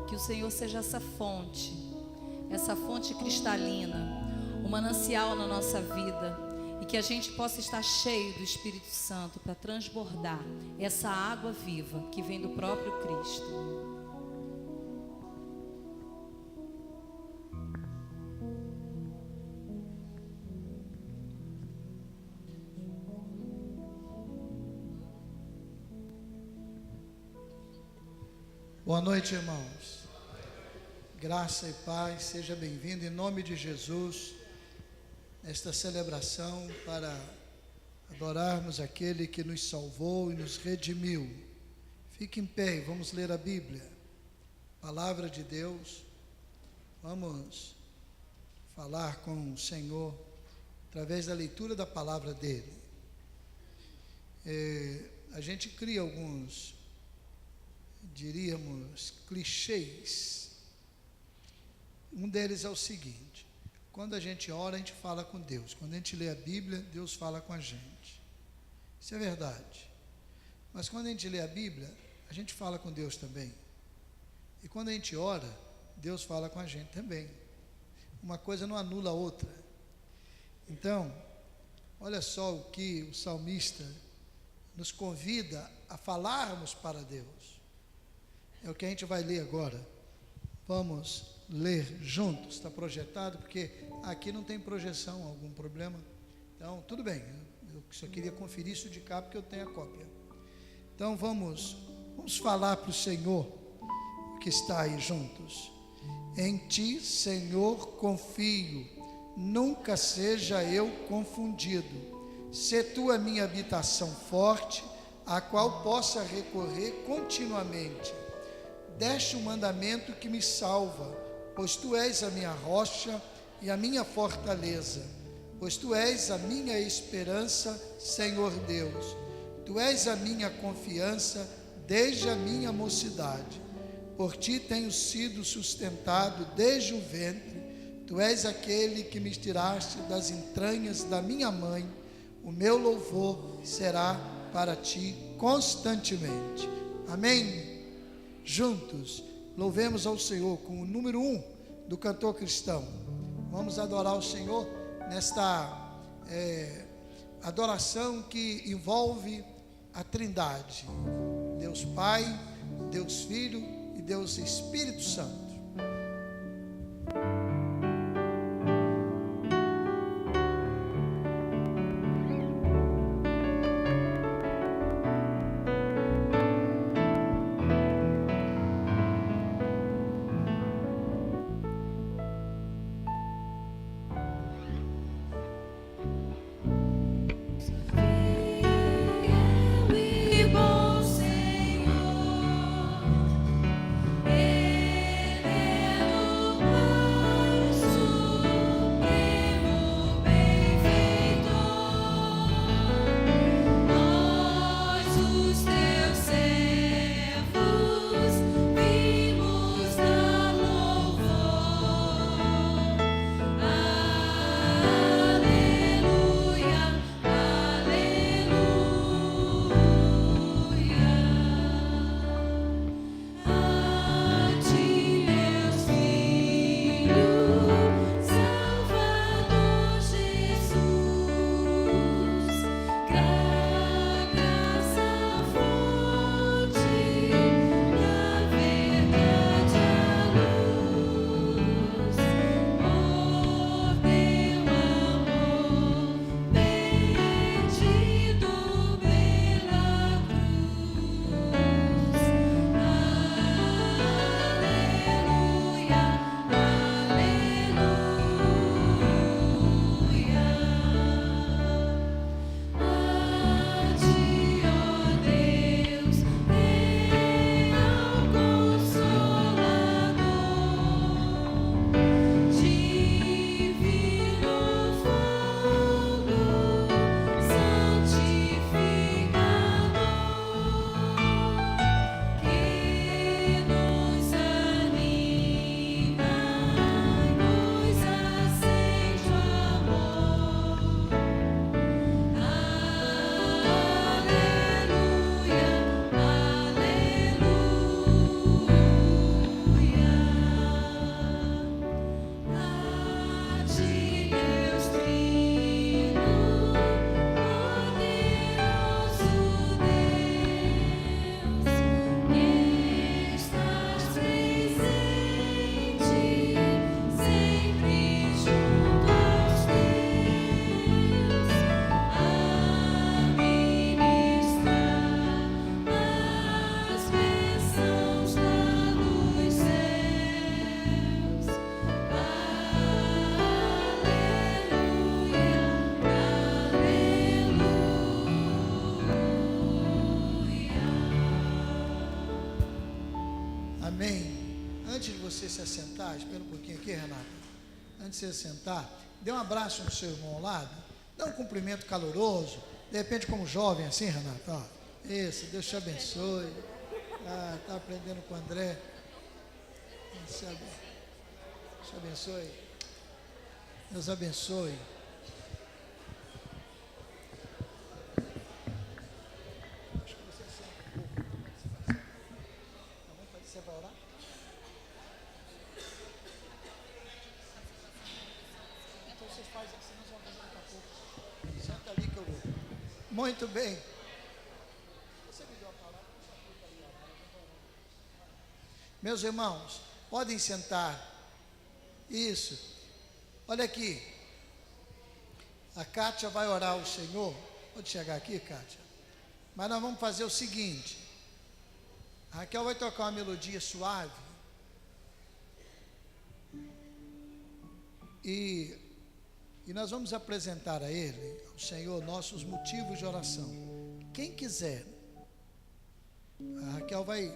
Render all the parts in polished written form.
Que o Senhor seja essa fonte cristalina, um manancial na nossa vida, e que a gente possa estar cheio do Espírito Santo para transbordar essa água viva que vem do próprio Cristo. Boa noite, irmãos. Graça e paz, seja bem-vindo em nome de Jesus, nesta celebração para adorarmos aquele que nos salvou e nos redimiu. Fique em pé e vamos ler a Bíblia, Palavra de Deus. Vamos falar com o Senhor através da leitura da palavra dele. A gente cria alguns, diríamos, clichês. Um deles é o seguinte: quando a gente ora, a gente fala com Deus. Quando a gente lê a Bíblia, Deus fala com a gente. Isso é verdade. Mas quando a gente lê a Bíblia, a gente fala com Deus também. E quando a gente ora, Deus fala com a gente também. Uma coisa não anula a outra. Então, olha só o que o salmista nos convida a falarmos para Deus. É o que a gente vai ler agora. Vamos ler juntos. Está projetado, porque aqui não tem projeção, algum problema. Então, tudo bem. Eu só queria conferir isso de cá, porque eu tenho a cópia. Então, vamos falar para o Senhor, que está aí juntos. Em ti, Senhor, confio, nunca seja eu confundido. Sê tu a minha habitação forte, a qual possa recorrer continuamente. Deste o mandamento que me salva, pois tu és a minha rocha e a minha fortaleza, pois tu és a minha esperança, Senhor Deus. Tu és a minha confiança desde a minha mocidade. Por ti tenho sido sustentado desde o ventre. Tu és aquele que me tiraste das entranhas da minha mãe. O meu louvor será para ti constantemente. Amém? Juntos, louvemos ao Senhor com o número 1 do cantor cristão. Vamos adorar o Senhor nesta adoração que envolve a Trindade. Deus Pai, Deus Filho e Deus Espírito Santo. Antes de você se assentar, espera um pouquinho aqui, Renata. Antes de você se assentar, dê um abraço no seu irmão ao lado, dá um cumprimento caloroso, de repente como jovem assim, Renata, ó. Isso, Deus te abençoe. Está aprendendo com o André. Deus te abençoe. Deus abençoe. Acho que você sente um pouco. Você vai orar? vocês fazem assim, nós vamos fazer daqui a pouco. Senta ali que eu vou. Muito bem. Você me deu a palavra? Meus irmãos, podem sentar. Isso. Olha aqui. A Kátia vai orar ao Senhor. Pode chegar aqui, Kátia. Mas nós vamos fazer o seguinte. A Raquel vai tocar uma melodia suave. E nós vamos apresentar a Ele, ao Senhor, nossos motivos de oração. Quem quiser, a Raquel vai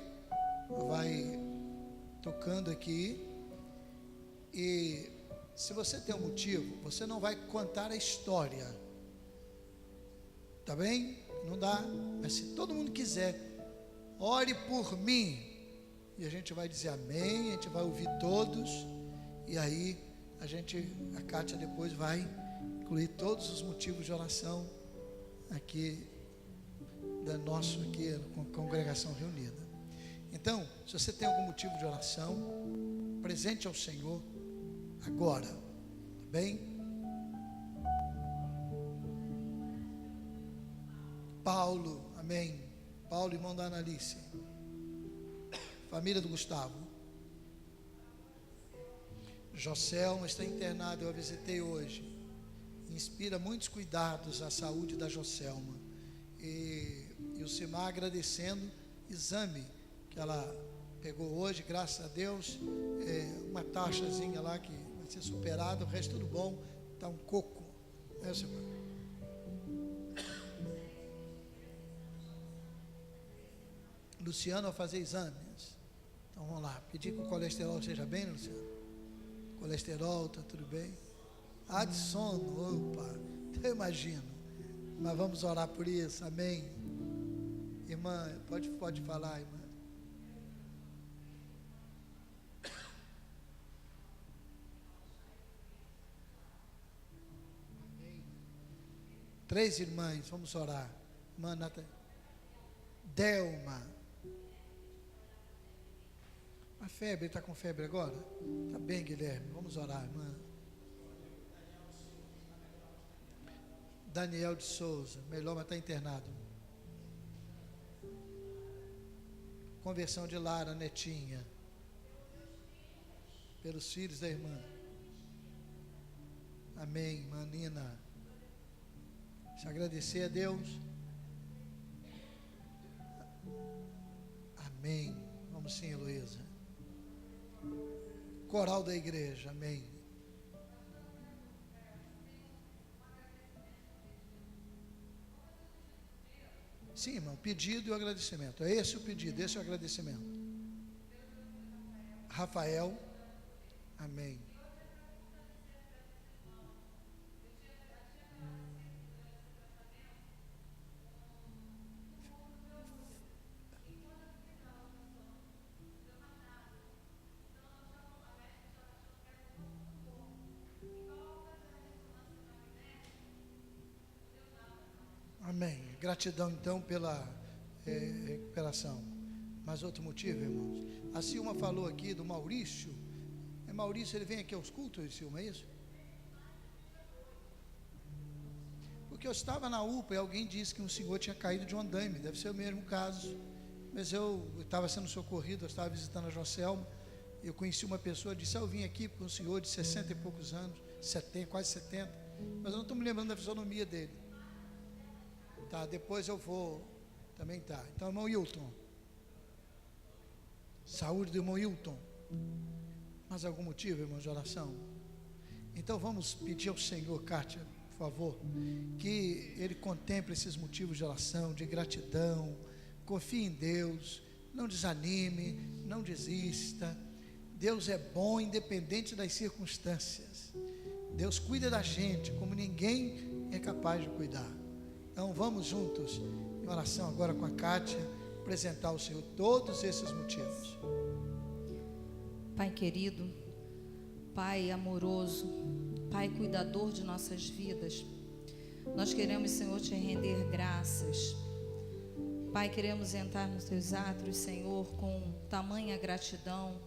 tocando aqui. E se você tem um motivo, você não vai contar a história. Tá bem? Não dá. Mas se todo mundo quiser, ore por mim. E a gente vai dizer amém, a gente vai ouvir todos. E aí a Kátia depois vai incluir todos os motivos de oração aqui com a congregação reunida. Então, se você tem algum motivo de oração, presente ao Senhor agora, tá bem? Paulo, amém. Paulo, irmão da Analice. Família do Gustavo. Joselma está internada, eu a visitei hoje. Inspira muitos cuidados à saúde da Joselma. E o Simar agradecendo exame que ela pegou hoje, graças a Deus, uma taxazinha lá que vai ser superada, o resto tudo bom, está um coco, né, Simar? Luciano vai fazer exames. Então vamos lá, pedir que o colesterol seja bem, Luciano? Colesterol, está tudo bem? Ah, de sono, opa, eu imagino. Mas vamos orar por isso, amém? Irmã, pode falar, irmã. Amém. 3 irmãs, vamos orar. Irmã Delma. A febre, está com febre agora? Está bem, Guilherme, vamos orar, irmã. Daniel de Souza, melhor, mas está internado. Conversão de Lara, netinha. Pelos filhos da irmã. Amém, irmã Nina. Se agradecer a Deus. Amém. Vamos sim, Heloísa. Coral da igreja, amém. Sim, irmão, pedido e o agradecimento. É esse o pedido, esse é o agradecimento. Rafael, amém. Amém. Gratidão então pela recuperação. Mas outro motivo, irmãos. A Silma falou aqui do Maurício. Maurício, ele vem aqui aos cultos, Silma, é isso? Porque eu estava na UPA e alguém disse que um senhor tinha caído de um andaime. Deve ser o mesmo caso. Mas eu estava sendo socorrido, eu estava visitando a Joselma. Eu conheci uma pessoa, disse, eu vim aqui para um senhor de 60 e poucos anos, 70, quase 70. Mas eu não estou me lembrando da fisionomia dele. Tá, depois eu vou, também tá. Então, irmão Hilton. Saúde do irmão Hilton. Mais algum motivo, irmão, de oração? Então vamos pedir ao Senhor, Kátia, por favor, que Ele contemple esses motivos de oração, de gratidão. Confie em Deus, não desanime, não desista. Deus é bom, independente das circunstâncias. Deus cuida da gente como ninguém é capaz de cuidar. Então vamos juntos em oração agora com a Kátia, apresentar ao Senhor todos esses motivos. Pai querido, Pai amoroso, Pai cuidador de nossas vidas, nós queremos, Senhor, te render graças. Pai, queremos entrar nos teus átrios, Senhor, com tamanha gratidão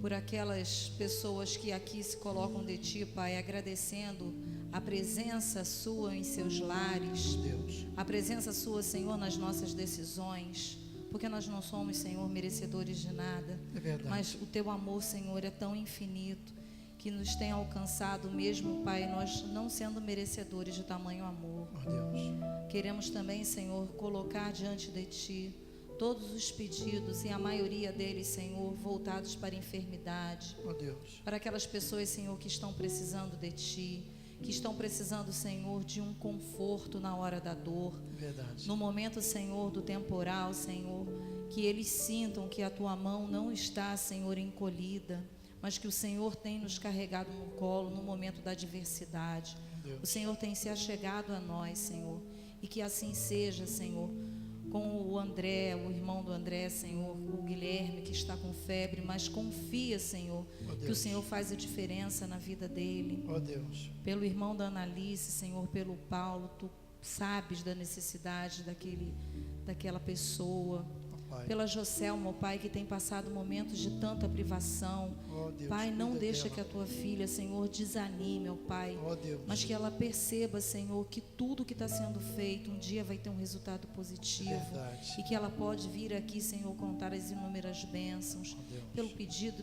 por aquelas pessoas que aqui se colocam de Ti, Pai, agradecendo a presença Sua em seus lares, Deus. a presença Sua, Senhor, nas nossas decisões, porque nós não somos, Senhor, merecedores de nada, É verdade. mas o Teu amor, Senhor, é tão infinito, que nos tem alcançado mesmo, Pai, nós não sendo merecedores de tamanho amor. Oh, Deus. Queremos também, Senhor, colocar diante de Ti todos os pedidos, e a maioria deles, Senhor, voltados para a enfermidade, Oh, Deus. para aquelas pessoas, Senhor, que estão precisando de Ti, que estão precisando, Senhor, de um conforto na hora da dor, Verdade. no momento, Senhor, do temporal, Senhor, que eles sintam que a Tua mão não está, Senhor, encolhida, mas que o Senhor tem nos carregado no colo no momento da adversidade. Deus. O Senhor tem se achegado a nós, Senhor, e que assim seja, Senhor, com o André, o irmão do André, Senhor, o Guilherme, que está com febre, mas confia, Senhor, Oh, que o Deus. Senhor faz a diferença na vida dele. Oh, Deus. Pelo irmão da Analice, Senhor, pelo Paulo, Tu sabes da necessidade daquela pessoa. Oh, Pai. Pela Joselma, ó Pai, que tem passado momentos de tanta privação. Oh, Deus. Pai, não Cuida deixa dela. que a Tua filha, Senhor, desanime, ó Pai, Oh, Deus. mas que ela perceba, Senhor, que tudo que está sendo feito um dia vai ter um resultado positivo, Verdade. e que ela pode vir aqui, Senhor, contar as inúmeras bênçãos, Oh, Deus.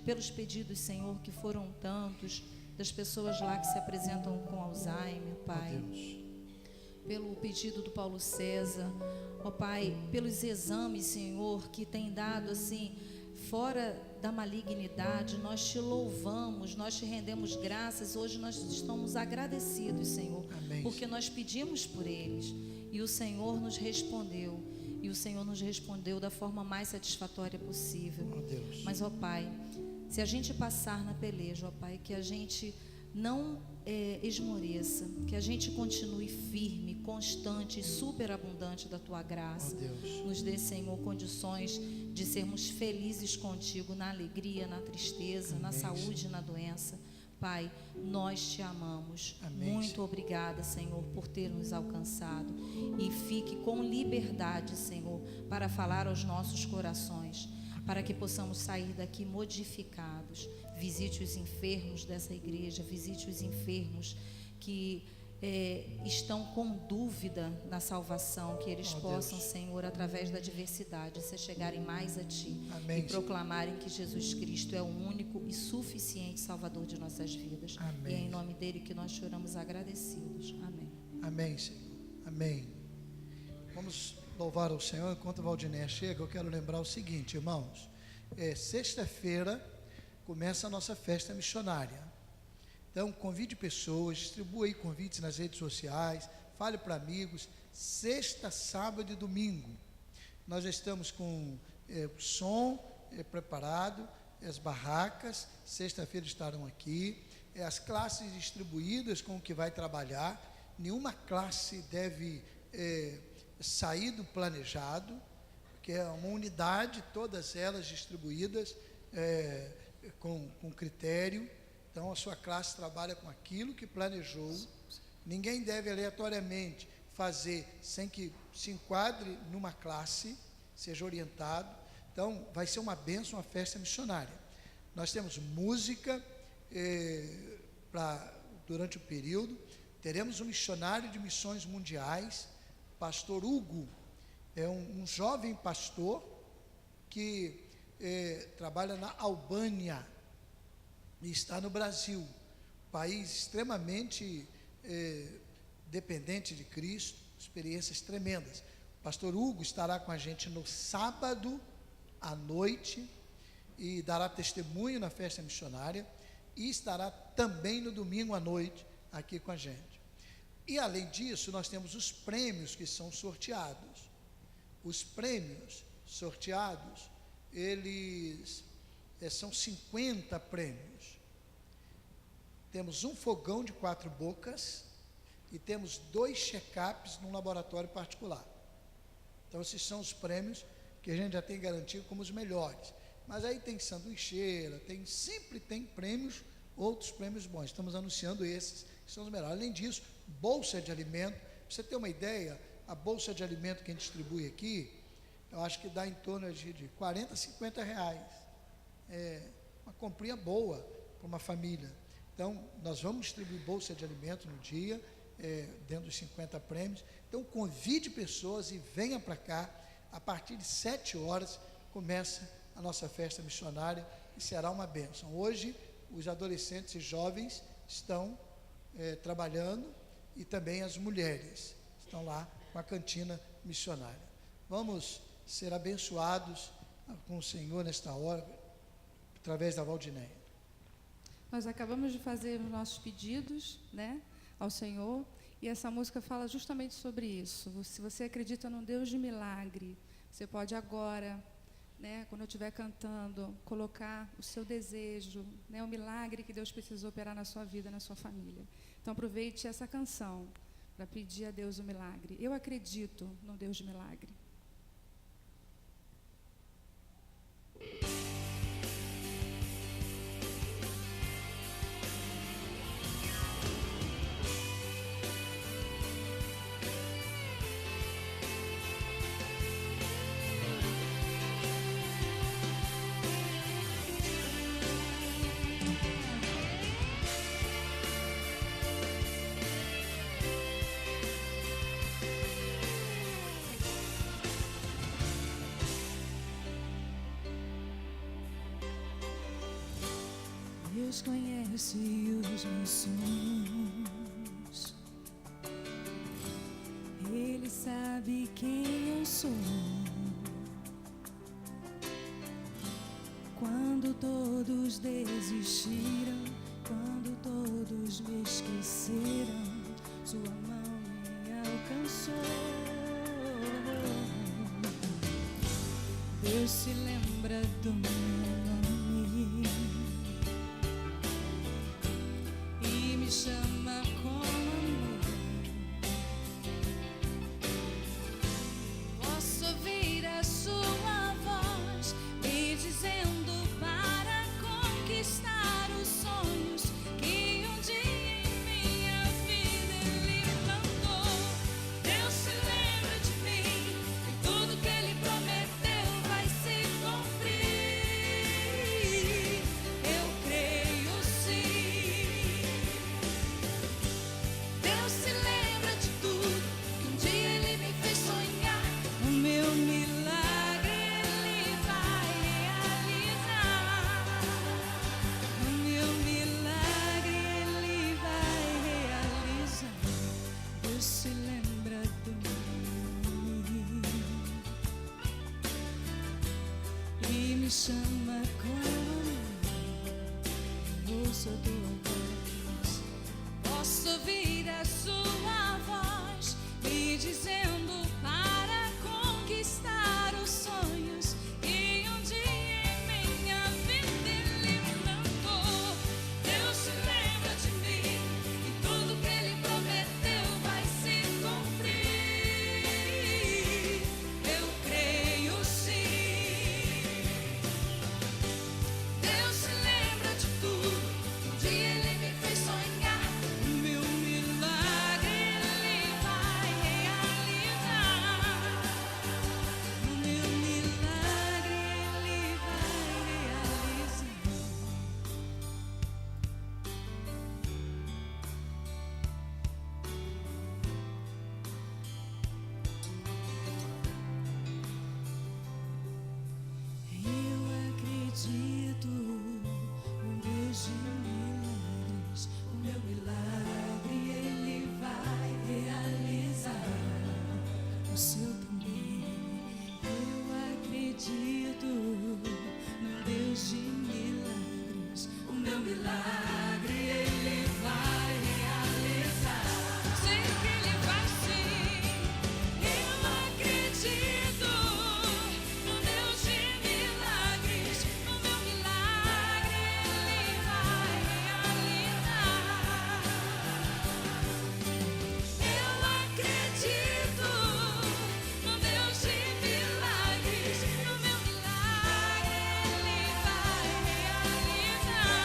pelos pedidos, Senhor, que foram tantos, das pessoas lá que se apresentam com Alzheimer, Pai, Oh, Deus. pelo pedido do Paulo César, ó Pai, pelos exames, Senhor, que tem dado assim, fora da malignidade. Nós Te louvamos, nós Te rendemos graças. Hoje nós estamos agradecidos, Senhor, Amém. porque nós pedimos por eles e o Senhor nos respondeu, e o Senhor nos respondeu da forma mais satisfatória possível. Oh, Deus. Mas, ó Pai, se a gente passar na peleja, ó Pai, que a gente não esmoreça, que a gente continue firme, constante e superabundante da Tua Oh, graça. Deus. Nos dê, Senhor, condições de sermos felizes contigo na alegria, na tristeza, na Amém, saúde e na doença. Pai, nós Te amamos. Amém, Muito Senhor. obrigada, Senhor, por ter nos alcançado. E fique com liberdade, Senhor, para falar aos nossos corações, para que possamos sair daqui modificados. Visite os enfermos dessa igreja, visite os enfermos que estão com dúvida na salvação, que eles Oh, possam, Deus. Senhor, através da adversidade, se chegarem mais a Ti Amém, e proclamarem que Jesus Cristo é o único e suficiente Salvador de nossas vidas. Amém. E é em nome dele que nós choramos agradecidos. Amém. Amém, Senhor. Amém. Vamos louvar ao Senhor. Enquanto a Valdinéia chega, eu quero lembrar o seguinte, irmãos. Sexta-feira começa a nossa festa missionária. Então, convide pessoas, distribua aí convites nas redes sociais, fale para amigos. Sexta, sábado e domingo. Nós já estamos com o som preparado, as barracas, sexta-feira estarão aqui, as classes distribuídas com o que vai trabalhar. Nenhuma classe deve sair do planejado, que é uma unidade, todas elas distribuídas com critério. Então, a sua classe trabalha com aquilo que planejou. Ninguém deve aleatoriamente fazer sem que se enquadre numa classe, seja orientado. Então, vai ser uma bênção, uma festa missionária. Nós temos música durante o período. Teremos um missionário de missões mundiais, pastor Hugo. É um jovem pastor que trabalha na Albânia e está no Brasil, país extremamente dependente de Cristo, experiências tremendas. O pastor Hugo estará com a gente no sábado à noite e dará testemunho na festa missionária, e estará também no domingo à noite aqui com a gente. E além disso, nós temos os prêmios que são sorteados. Os prêmios sorteados, eles são 50 prêmios. Temos um fogão de 4 bocas e temos 2 check-ups num laboratório particular. Então, esses são os prêmios que a gente já tem garantido como os melhores. Mas aí tem sanduicheira, sempre tem prêmios, outros prêmios bons. Estamos anunciando esses que são os melhores. Além disso, bolsa de alimento. Para você ter uma ideia, a bolsa de alimento que a gente distribui aqui, eu acho que dá em torno de 40 a 50 reais. É uma comprinha boa para uma família. Então, nós vamos distribuir bolsa de alimento no dia, dentro dos 50 prêmios. Então, convide pessoas e venha para cá. A partir de 7 horas, começa a nossa festa missionária e será uma bênção. Hoje, os adolescentes e jovens estão trabalhando e também as mulheres estão lá com a cantina missionária. Vamos ser abençoados com o Senhor nesta hora, através da Valdinéia. Nós acabamos de fazer os nossos pedidos, né, ao Senhor, e essa música fala justamente sobre isso. Se você acredita num Deus de milagre, você pode agora, né, quando eu estiver cantando, colocar o seu desejo, né, o milagre que Deus precisa operar na sua vida, na sua família. Então aproveite essa canção para pedir a Deus o milagre. Eu acredito num Deus de milagre. Deus conhece os meus sonhos, Ele sabe quem eu sou. Quando todos desistiram, quando todos me esqueceram, sua mão me alcançou. Deus se lembra do meu nome e me chama com amor. Posso ouvir a sua voz me dizendo para conquistar os sonhos que um dia em minha vida Ele plantou. Deus se lembra de mim e tudo que Ele prometeu vai se cumprir. Eu creio sim. Deus se lembra de tudo que um dia Ele me fez sonhar. O meu milagre Ele vai realizar. O meu milagre Ele vai realizar. Deus se lembra de mim e me chama com amor. Ouça a tua voz. Posso ouvir a sua voz me dizendo para conquistar os sonhos que um dia em minha vida Ele plantou. Deus se lembra de mim e tudo que Ele prometeu vai se cumprir. Eu creio sim. Deus se lembra de tudo que um dia Ele me fez sonhar. O meu milagre Ele vai realizar. O meu milagre Ele vai realizar. Eu acredito num Deus de milagres. O meu milagre Ele vai realizar. O seu também. Eu acredito num Deus de milagres. O meu milagre Ele vai realizar. Sei que Ele vai sim. Eu acredito no Deus de milagres. O meu milagre Ele vai realizar. Eu acredito no Deus de milagres. O meu milagre Ele vai realizar.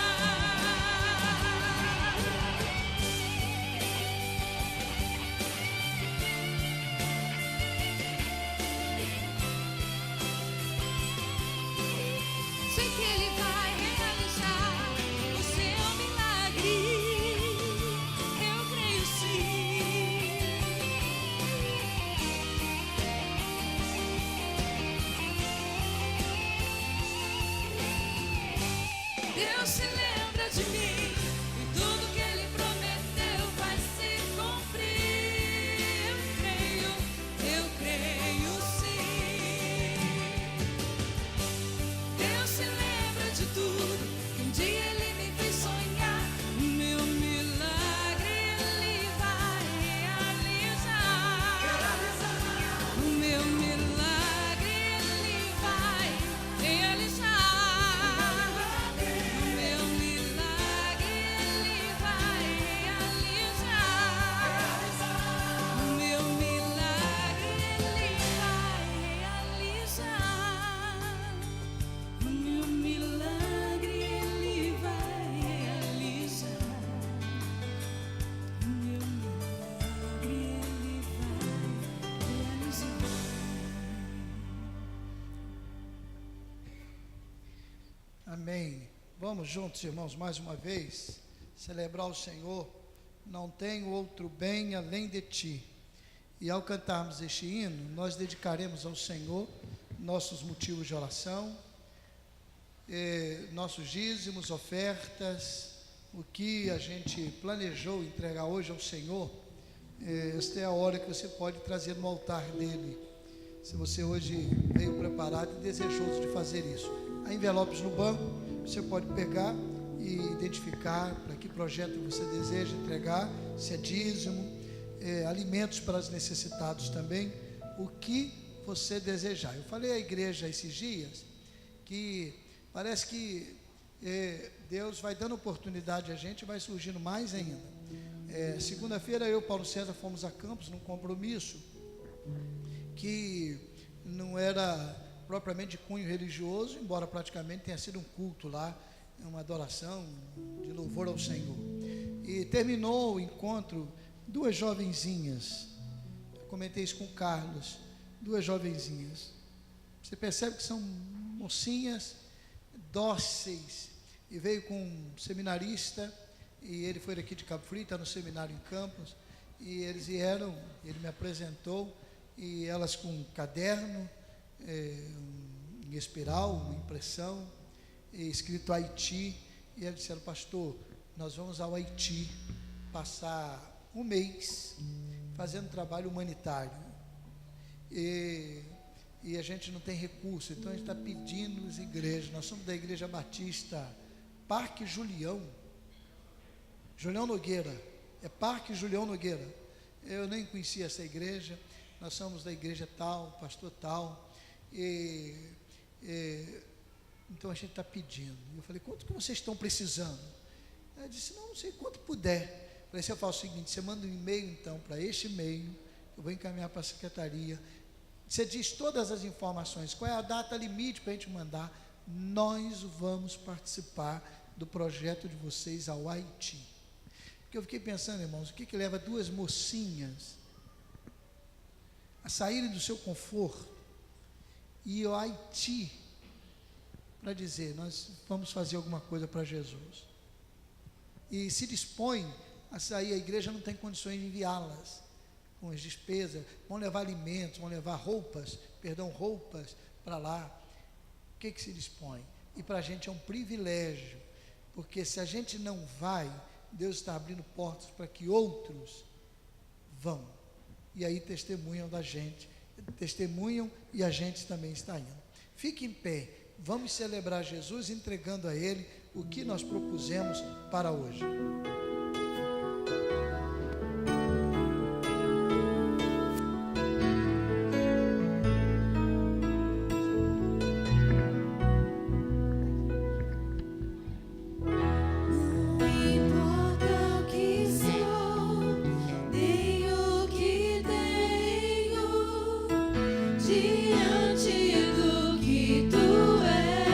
Deus se lembra de mim e tudo que Ele prometeu vai se cumprir. Eu creio sim. Deus se lembra de tudo que um dia Ele me fez sonhar. O meu milagre Ele vai realizar. O meu milagre Ele vai realizar. O meu milagre Ele vai realizar. O meu milagre Ele vai realizar. O meu milagre Ele vai realizar. O meu milagre Ele vai realizar. Amém. Vamos juntos, irmãos, mais uma vez, celebrar o Senhor. Não tenho outro bem além de ti. E ao cantarmos este hino, nós dedicaremos ao Senhor nossos motivos de oração, nossos dízimos, ofertas, o que a gente planejou entregar hoje ao Senhor. Esta é a hora que você pode trazer no altar dele, se você hoje veio preparado e desejoso de fazer isso. Há envelopes no banco, você pode pegar e identificar para que projeto você deseja entregar, se é dízimo, alimentos para os necessitados também, o que você desejar. Eu falei à igreja esses dias que parece que Deus vai dando oportunidade a gente, vai surgindo mais ainda. Segunda-feira eu e Paulo César fomos a Campos num compromisso que não era propriamente de cunho religioso, embora praticamente tenha sido um culto lá, uma adoração de louvor ao Senhor. E terminou o encontro, duas jovenzinhas, eu comentei isso com o Carlos, duas jovenzinhas, você percebe que são mocinhas, dóceis, e veio com um seminarista, e ele foi daqui de Cabo Frio, está no seminário em Campos, e eles vieram, ele me apresentou, e elas com um caderno, em espiral, uma impressão, escrito Haiti, e eles disseram: pastor, nós vamos ao Haiti passar um mês fazendo trabalho humanitário, e a gente não tem recurso, então a gente está pedindo às igrejas. Nós somos da Igreja Batista Parque Julião Nogueira, Parque Julião Nogueira, eu nem conhecia essa igreja, nós somos da igreja tal, pastor tal, então a gente está pedindo. Eu falei: quanto que vocês estão precisando? Ela disse: não sei quanto puder. Eu falei: se eu faço o seguinte, você manda um e-mail então para este e-mail, eu vou encaminhar para a secretaria, você diz todas as informações, qual é a data limite para a gente mandar, nós vamos participar do projeto de vocês ao Haiti. Porque eu fiquei pensando, irmãos, o que leva duas mocinhas a saírem do seu conforto e ao Haiti para dizer: nós vamos fazer alguma coisa para Jesus, e se dispõe a sair. A igreja não tem condições de enviá-las com as despesas, vão levar alimentos, vão levar roupas para lá. O que se dispõe? E para a gente é um privilégio, porque se a gente não vai, Deus está abrindo portas para que outros vão, e aí testemunham da gente, e a gente também está indo. Fique em pé, vamos celebrar Jesus entregando a Ele o que nós propusemos para hoje. Diante do que tu és,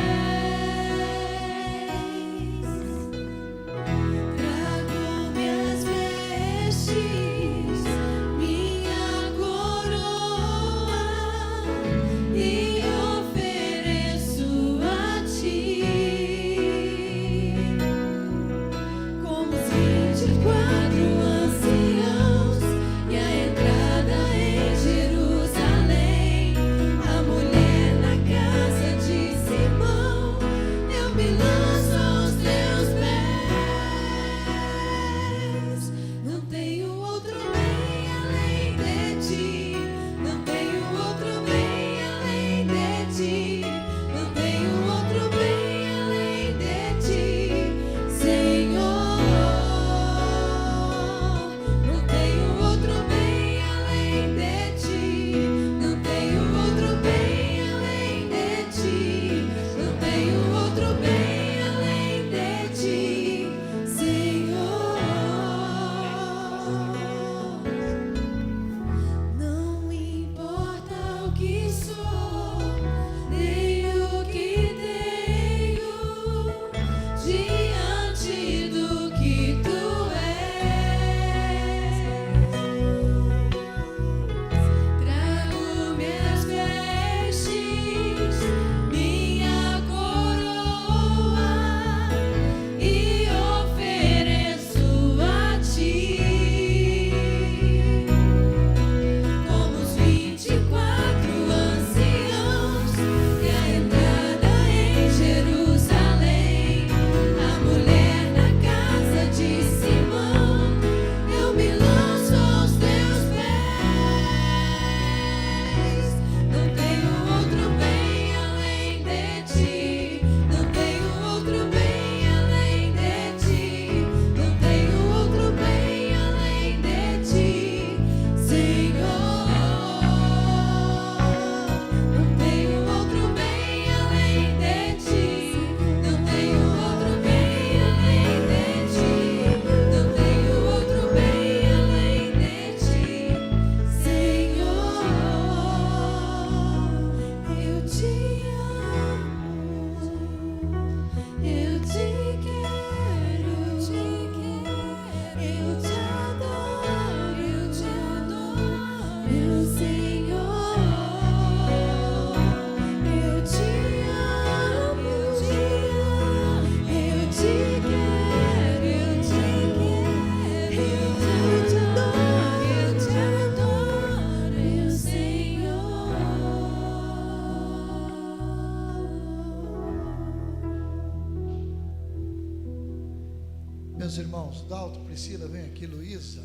Meus irmãos, Dalton, Priscila, vem aqui, Luísa,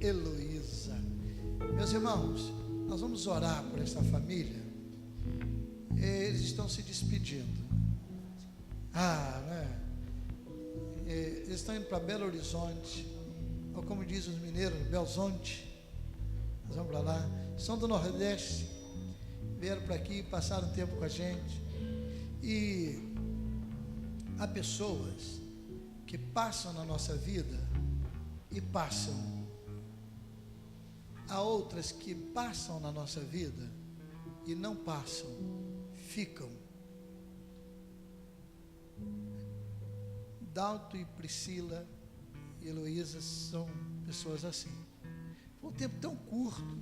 Heloísa. Meus irmãos, nós vamos orar por essa família. Eles estão se despedindo. Né? Eles estão indo para Belo Horizonte, ou como dizem os mineiros, Belzonte. Nós vamos para lá. São do Nordeste, vieram para aqui, passaram um tempo com a gente. E há pessoas que passam na nossa vida e passam. Há outras que passam na nossa vida e não passam, ficam. Dalton e Priscila e Heloísa são pessoas assim. Foi um tempo tão curto,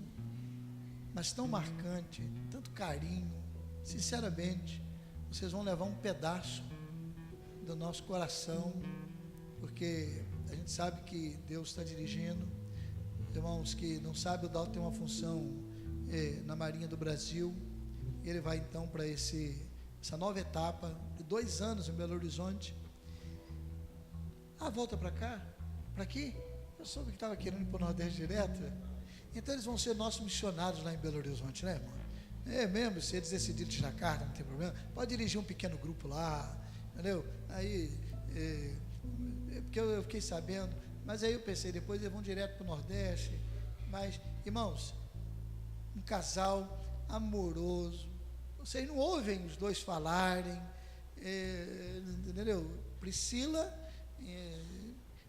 mas tão marcante, tanto carinho. Sinceramente, vocês vão levar um pedaço do nosso coração, porque a gente sabe que Deus está dirigindo. Irmãos que não sabem, o Dalton tem uma função na Marinha do Brasil. Ele vai então para essa nova etapa de 2 anos em Belo Horizonte. Volta para cá, para aqui. Eu soube que estava querendo ir para o Nordeste direto. Então eles vão ser nossos missionários lá em Belo Horizonte, né, irmão? É mesmo, se eles decidirem tirar carta, não tem problema. Pode dirigir um pequeno grupo lá, entendeu? Aí, porque eu fiquei sabendo. Mas aí eu pensei, depois eles vão direto para o Nordeste. Mas, irmãos, um casal amoroso, vocês não ouvem os dois falarem, entendeu? Priscila,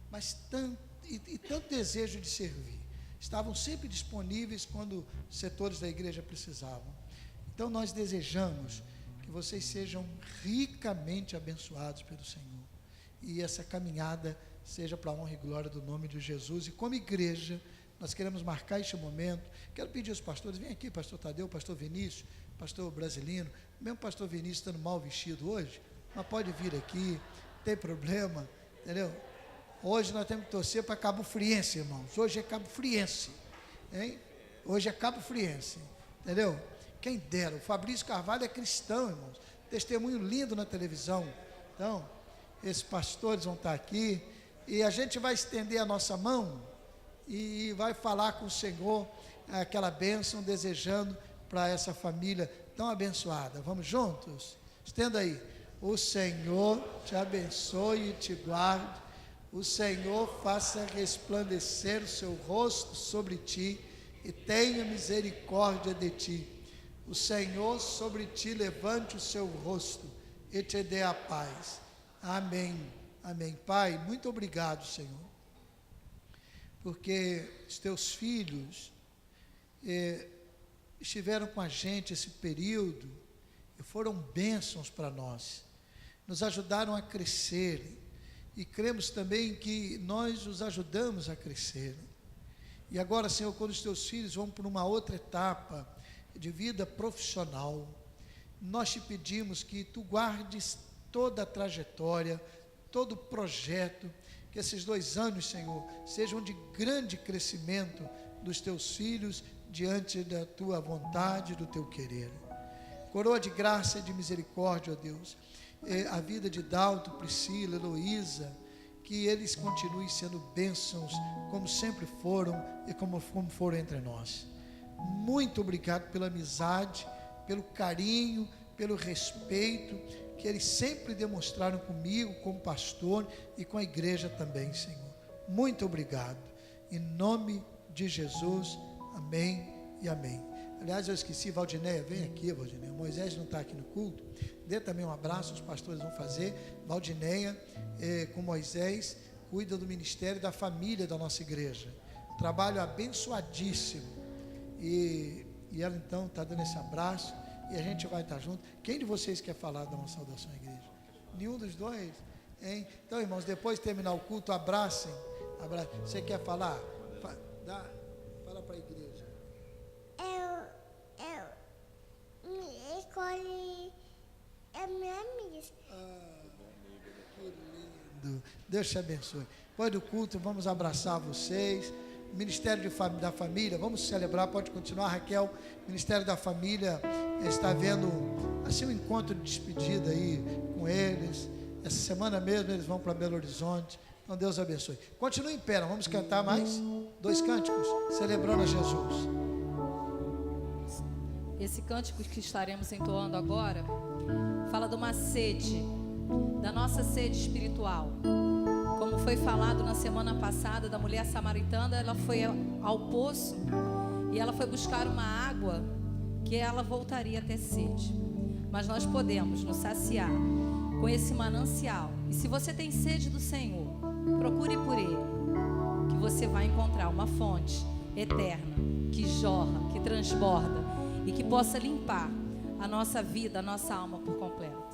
mas tanto desejo de servir. Estavam sempre disponíveis quando os setores da igreja precisavam. Então nós desejamos que vocês sejam ricamente abençoados pelo Senhor. E essa caminhada seja para a honra e glória do nome de Jesus. E como igreja, nós queremos marcar este momento. Quero pedir aos pastores, vem aqui, pastor Tadeu, pastor Vinícius, pastor Brasilino, mesmo pastor Vinícius estando mal vestido hoje, mas pode vir aqui, não tem problema, entendeu? Hoje nós temos que torcer para Cabo Friense, irmãos. Hoje é Cabo Friense, hein? Hoje é Cabo Friense, entendeu? Quem dera, o Fabrício Carvalho é cristão, irmãos. Testemunho lindo na televisão. Então, esses pastores vão estar aqui. E a gente vai estender a nossa mão e vai falar com o Senhor aquela bênção, desejando para essa família tão abençoada. Vamos juntos? Estenda aí. O Senhor te abençoe e te guarde. O Senhor faça resplandecer o seu rosto sobre ti e tenha misericórdia de ti. O Senhor sobre ti levante o seu rosto e te dê a paz. Amém. Amém. Pai, muito obrigado, Senhor, porque os teus filhos estiveram com a gente esse período e foram bênçãos para nós, nos ajudaram a crescer e cremos também que nós os ajudamos a crescer. E agora, Senhor, quando os teus filhos vão para uma outra etapa de vida profissional, nós te pedimos que tu guardes toda a trajetória, todo o projeto, que esses 2 anos, Senhor, sejam de grande crescimento dos teus filhos diante da tua vontade, do teu querer. Coroa de graça e de misericórdia, ó Deus, a vida de Dalton, Priscila, Heloísa, que eles continuem sendo bênçãos, como sempre foram e como foram entre nós. Muito obrigado pela amizade, pelo carinho, pelo respeito que eles sempre demonstraram comigo, como pastor e com a igreja também, Senhor. Muito obrigado. Em nome de Jesus, amém e amém. Aliás, eu esqueci, Valdinéia, vem aqui, Valdinéia. O Moisés não está aqui no culto. Dê também um abraço, os pastores vão fazer. Valdinéia, com Moisés, cuida do ministério e da família da nossa igreja. Trabalho abençoadíssimo. E ela então está dando esse abraço. E a gente vai estar junto. Quem de vocês quer falar, dar uma saudação à igreja? Nenhum dos dois? Hein? Então, irmãos, depois de terminar o culto, abracem. Você quer falar? Fala para a igreja. Eu escolhi a minha amiga. Que lindo. Deus te abençoe. Depois do culto, vamos abraçar vocês. Ministério da Família, vamos celebrar, pode continuar, Raquel. Ministério da Família está vendo assim um encontro de despedida aí com eles. Essa semana mesmo eles vão para Belo Horizonte. Então Deus abençoe. Continue em pé, vamos cantar mais 2 cânticos, celebrando a Jesus. Esse cântico que estaremos entoando agora fala de uma sede, da nossa sede espiritual. Como foi falado na semana passada da mulher samaritana, ela foi ao poço e ela foi buscar uma água que ela voltaria a ter sede. Mas nós podemos nos saciar com esse manancial. E se você tem sede do Senhor, procure por Ele, que você vai encontrar uma fonte eterna, que jorra, que transborda e que possa limpar a nossa vida, a nossa alma por completo.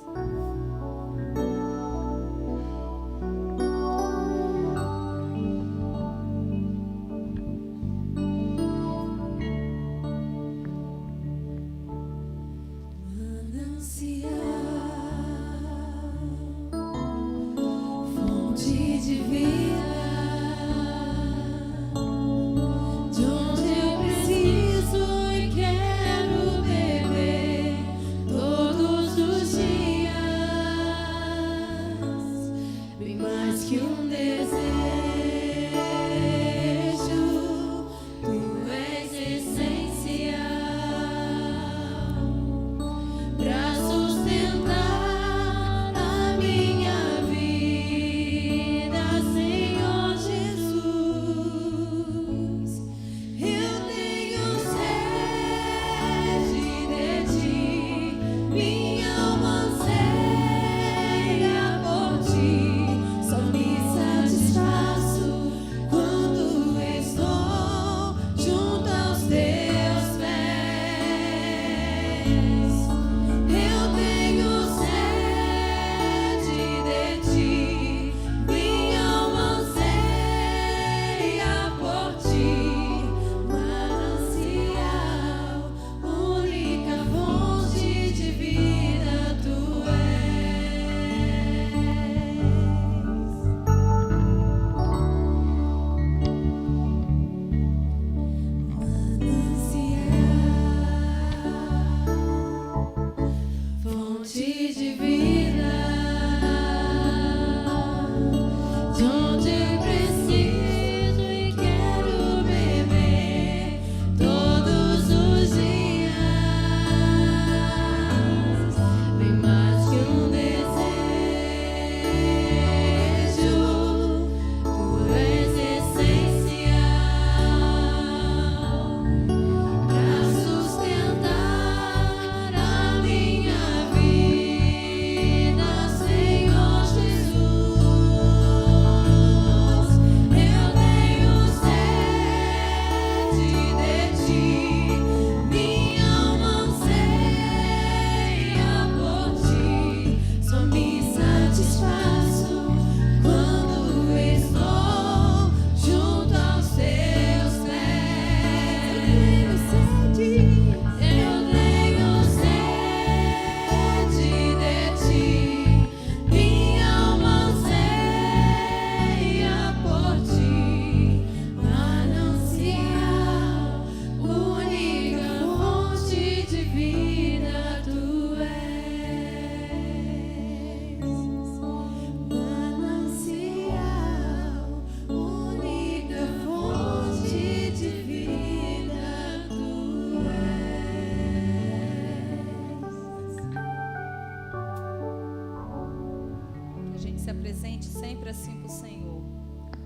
Apresente sempre assim para o Senhor,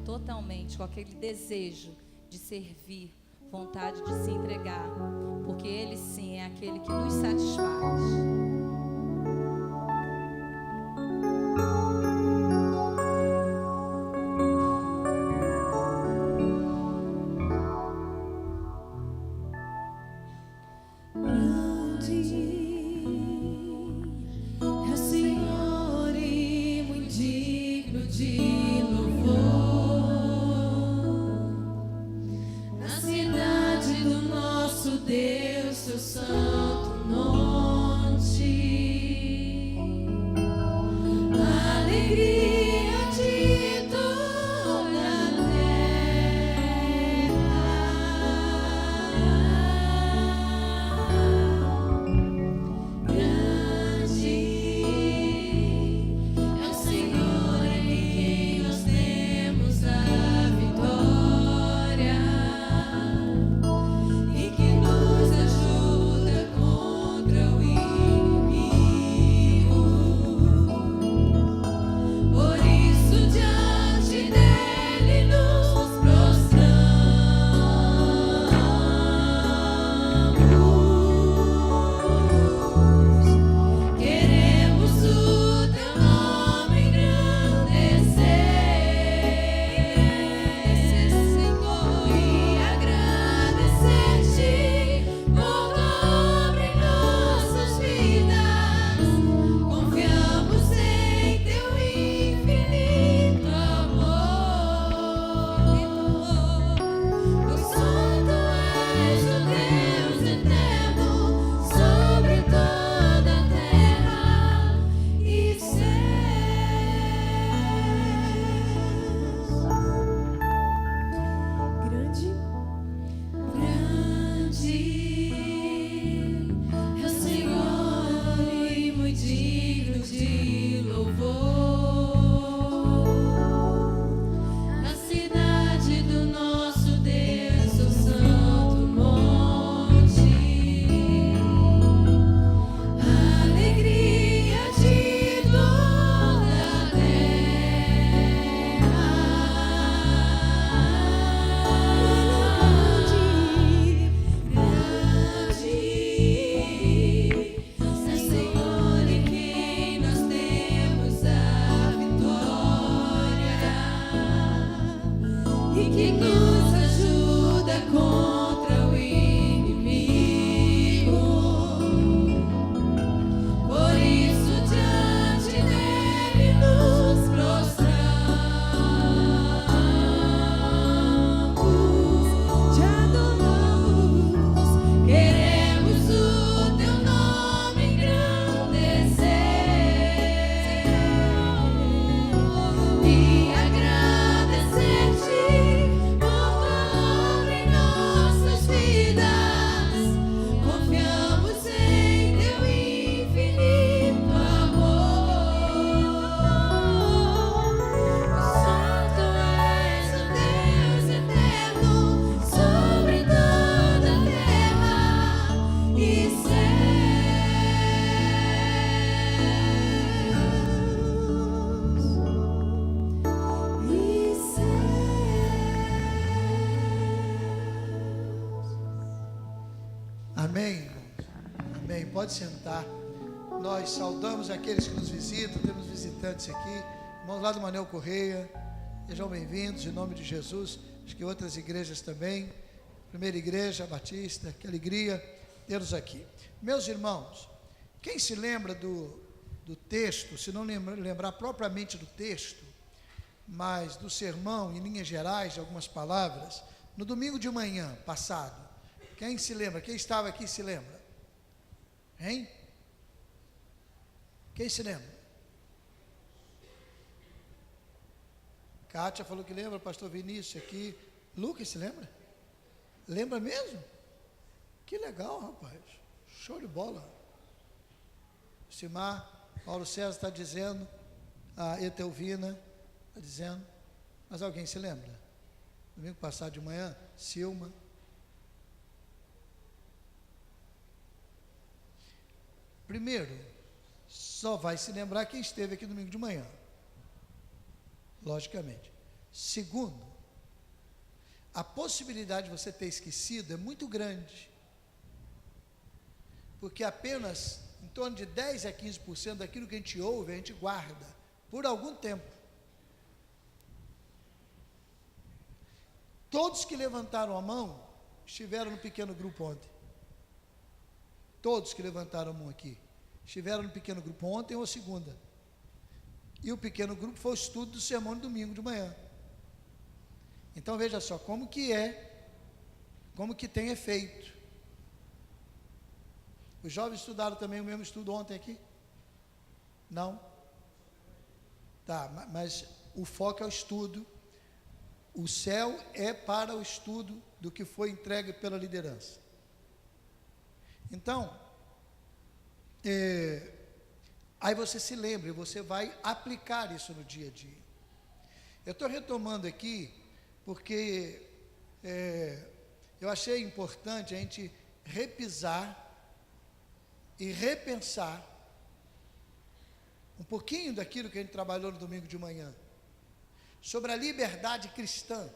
totalmente, com aquele desejo de servir, vontade de se entregar, porque Ele sim é aquele que nos satisfaz. Senhor. de louvor. Na cidade do nosso Deus, o santo monte. Alegria de toda a terra. É Senhor em quem nós temos a vitória e que nos ajuda contra o inimigo. Por isso diante dele nos prostramos, te adoramos, queremos o teu nome engrandecer e agradecer-te por tua obra em nossas vidas. Confiamos em teu infinito amor. Santo és o Deus eterno sobre toda a terra e Amém, irmãos? Amém. Pode sentar. Nós saudamos aqueles que nos visitam, temos visitantes aqui, irmãos lá do Manel Correia, sejam bem-vindos em nome de Jesus. Acho que outras igrejas também, Primeira Igreja Batista, que alegria tê-los aqui. Meus irmãos, quem se lembra do texto, se não lembrar propriamente do texto, mas do sermão, em linhas gerais, de algumas palavras, no domingo de manhã passado, quem se lembra? Quem estava aqui se lembra? Hein? Quem se lembra? Kátia falou que lembra, pastor Vinícius aqui. Lucas se lembra? Lembra mesmo? Que legal, rapaz. Show de bola. Simar, Paulo César está dizendo, a Etelvina está dizendo, mas alguém se lembra? Domingo passado de manhã, Silma. Primeiro, só vai se lembrar quem esteve aqui domingo de manhã, logicamente. Segundo, a possibilidade de você ter esquecido é muito grande, porque apenas em torno de 10 a 15% daquilo que a gente ouve, a gente guarda por algum tempo. Todos que levantaram a mão estiveram no pequeno grupo ontem. Todos que levantaram a mão aqui estiveram no pequeno grupo ontem ou segunda. E o pequeno grupo foi o estudo do sermão de domingo de manhã. Então veja só como que tem efeito. Os jovens estudaram também o mesmo estudo ontem aqui? Não? Tá, mas o foco é o estudo. O céu é para o estudo do que foi entregue pela liderança. Então, aí você se lembra, você vai aplicar isso no dia a dia. Eu estou retomando aqui, porque eu achei importante a gente repisar e repensar um pouquinho daquilo que a gente trabalhou no domingo de manhã, sobre a liberdade cristã.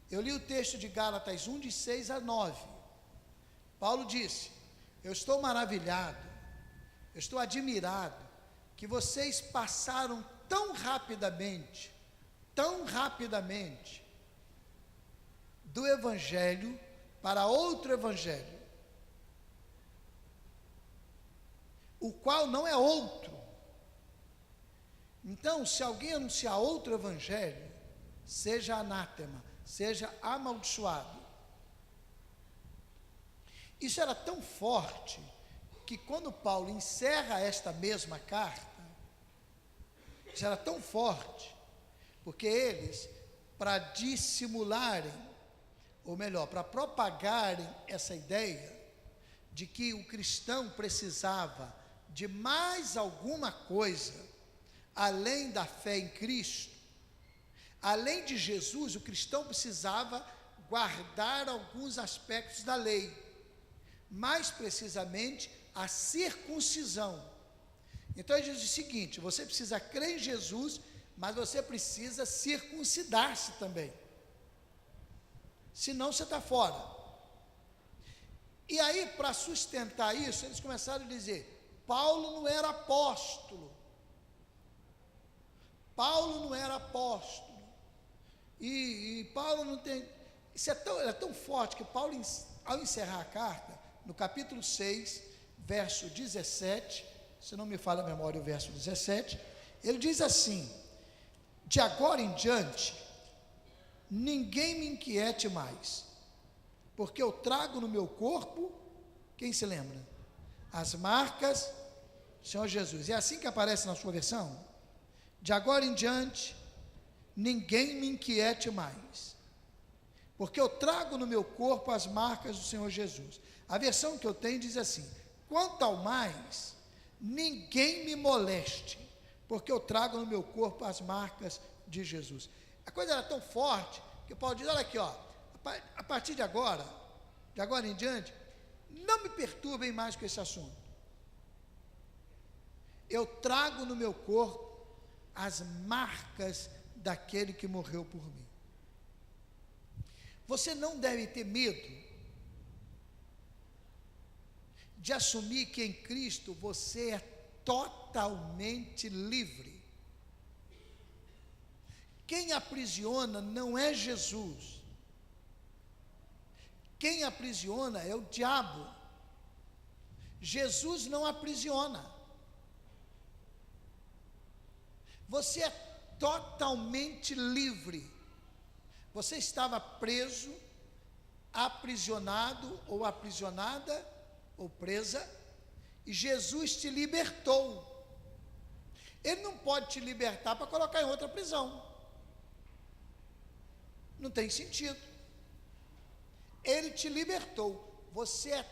Eu li o texto de Gálatas 1, de 6 a 9. Paulo disse: eu estou maravilhado, eu estou admirado, que vocês passaram tão rapidamente, do evangelho para outro evangelho, o qual não é outro. Então, se alguém anunciar outro evangelho, seja anátema, seja amaldiçoado. Isso era tão forte, que quando Paulo encerra esta mesma carta, isso era tão forte, porque eles, para dissimularem, ou melhor, para propagarem essa ideia de que o cristão precisava de mais alguma coisa, além da fé em Cristo, além de Jesus, o cristão precisava guardar alguns aspectos da lei, mais precisamente a circuncisão. Então ele diz o seguinte: você precisa crer em Jesus, mas você precisa circuncidar-se também, senão você está fora. E aí, para sustentar isso, eles começaram a dizer: Paulo não era apóstolo, Paulo não era apóstolo, e Paulo não tem... Isso é tão forte que Paulo, ao encerrar a carta, no capítulo 6, verso 17, se não me falha a memória, o verso 17, ele diz assim: de agora em diante, ninguém me inquiete mais, porque eu trago no meu corpo, quem se lembra? As marcas do Senhor Jesus. É assim que aparece na sua versão? De agora em diante, ninguém me inquiete mais, porque eu trago no meu corpo as marcas do Senhor Jesus. A versão que eu tenho diz assim: quanto ao mais, ninguém me moleste, porque eu trago no meu corpo as marcas de Jesus. A coisa era tão forte que Paulo diz: olha aqui, ó, a partir de agora em diante, não me perturbem mais com esse assunto. Eu trago no meu corpo as marcas daquele que morreu por mim. Você não deve ter medo de assumir que em Cristo você é totalmente livre. Quem aprisiona não é Jesus. Quem aprisiona é o diabo. Jesus não aprisiona. Você é totalmente livre. Você estava preso, aprisionado ou aprisionada ou presa, e Jesus te libertou. Ele não pode te libertar para colocar em outra prisão. Não tem sentido. Ele te libertou. Você é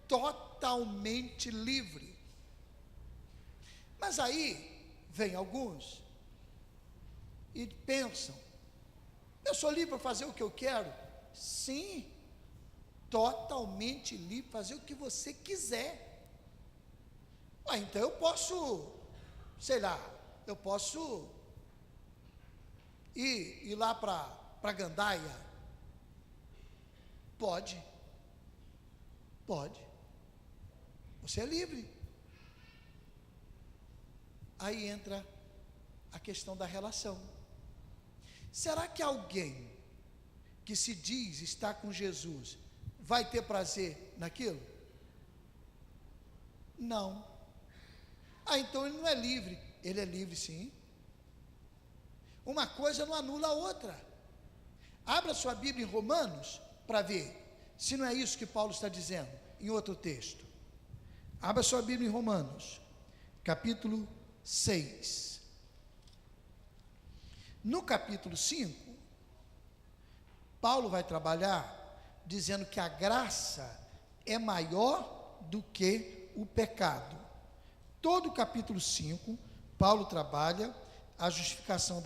totalmente livre. Mas aí vem alguns e pensam: eu sou livre para fazer o que eu quero? Sim, totalmente livre para fazer o que você quiser. Então eu posso, sei lá, eu posso ir lá para Gandaia? Pode. Você é livre. Aí entra a questão da relação. Será que alguém que se diz estar com Jesus vai ter prazer naquilo? Não. Então ele não é livre. Ele é livre, sim. Uma coisa não anula a outra. Abra sua Bíblia em Romanos para ver se não é isso que Paulo está dizendo em outro texto. Abra sua Bíblia em Romanos, capítulo 6. No capítulo 5, Paulo vai trabalhar dizendo que a graça é maior do que o pecado. Todo o capítulo 5, Paulo trabalha a justificação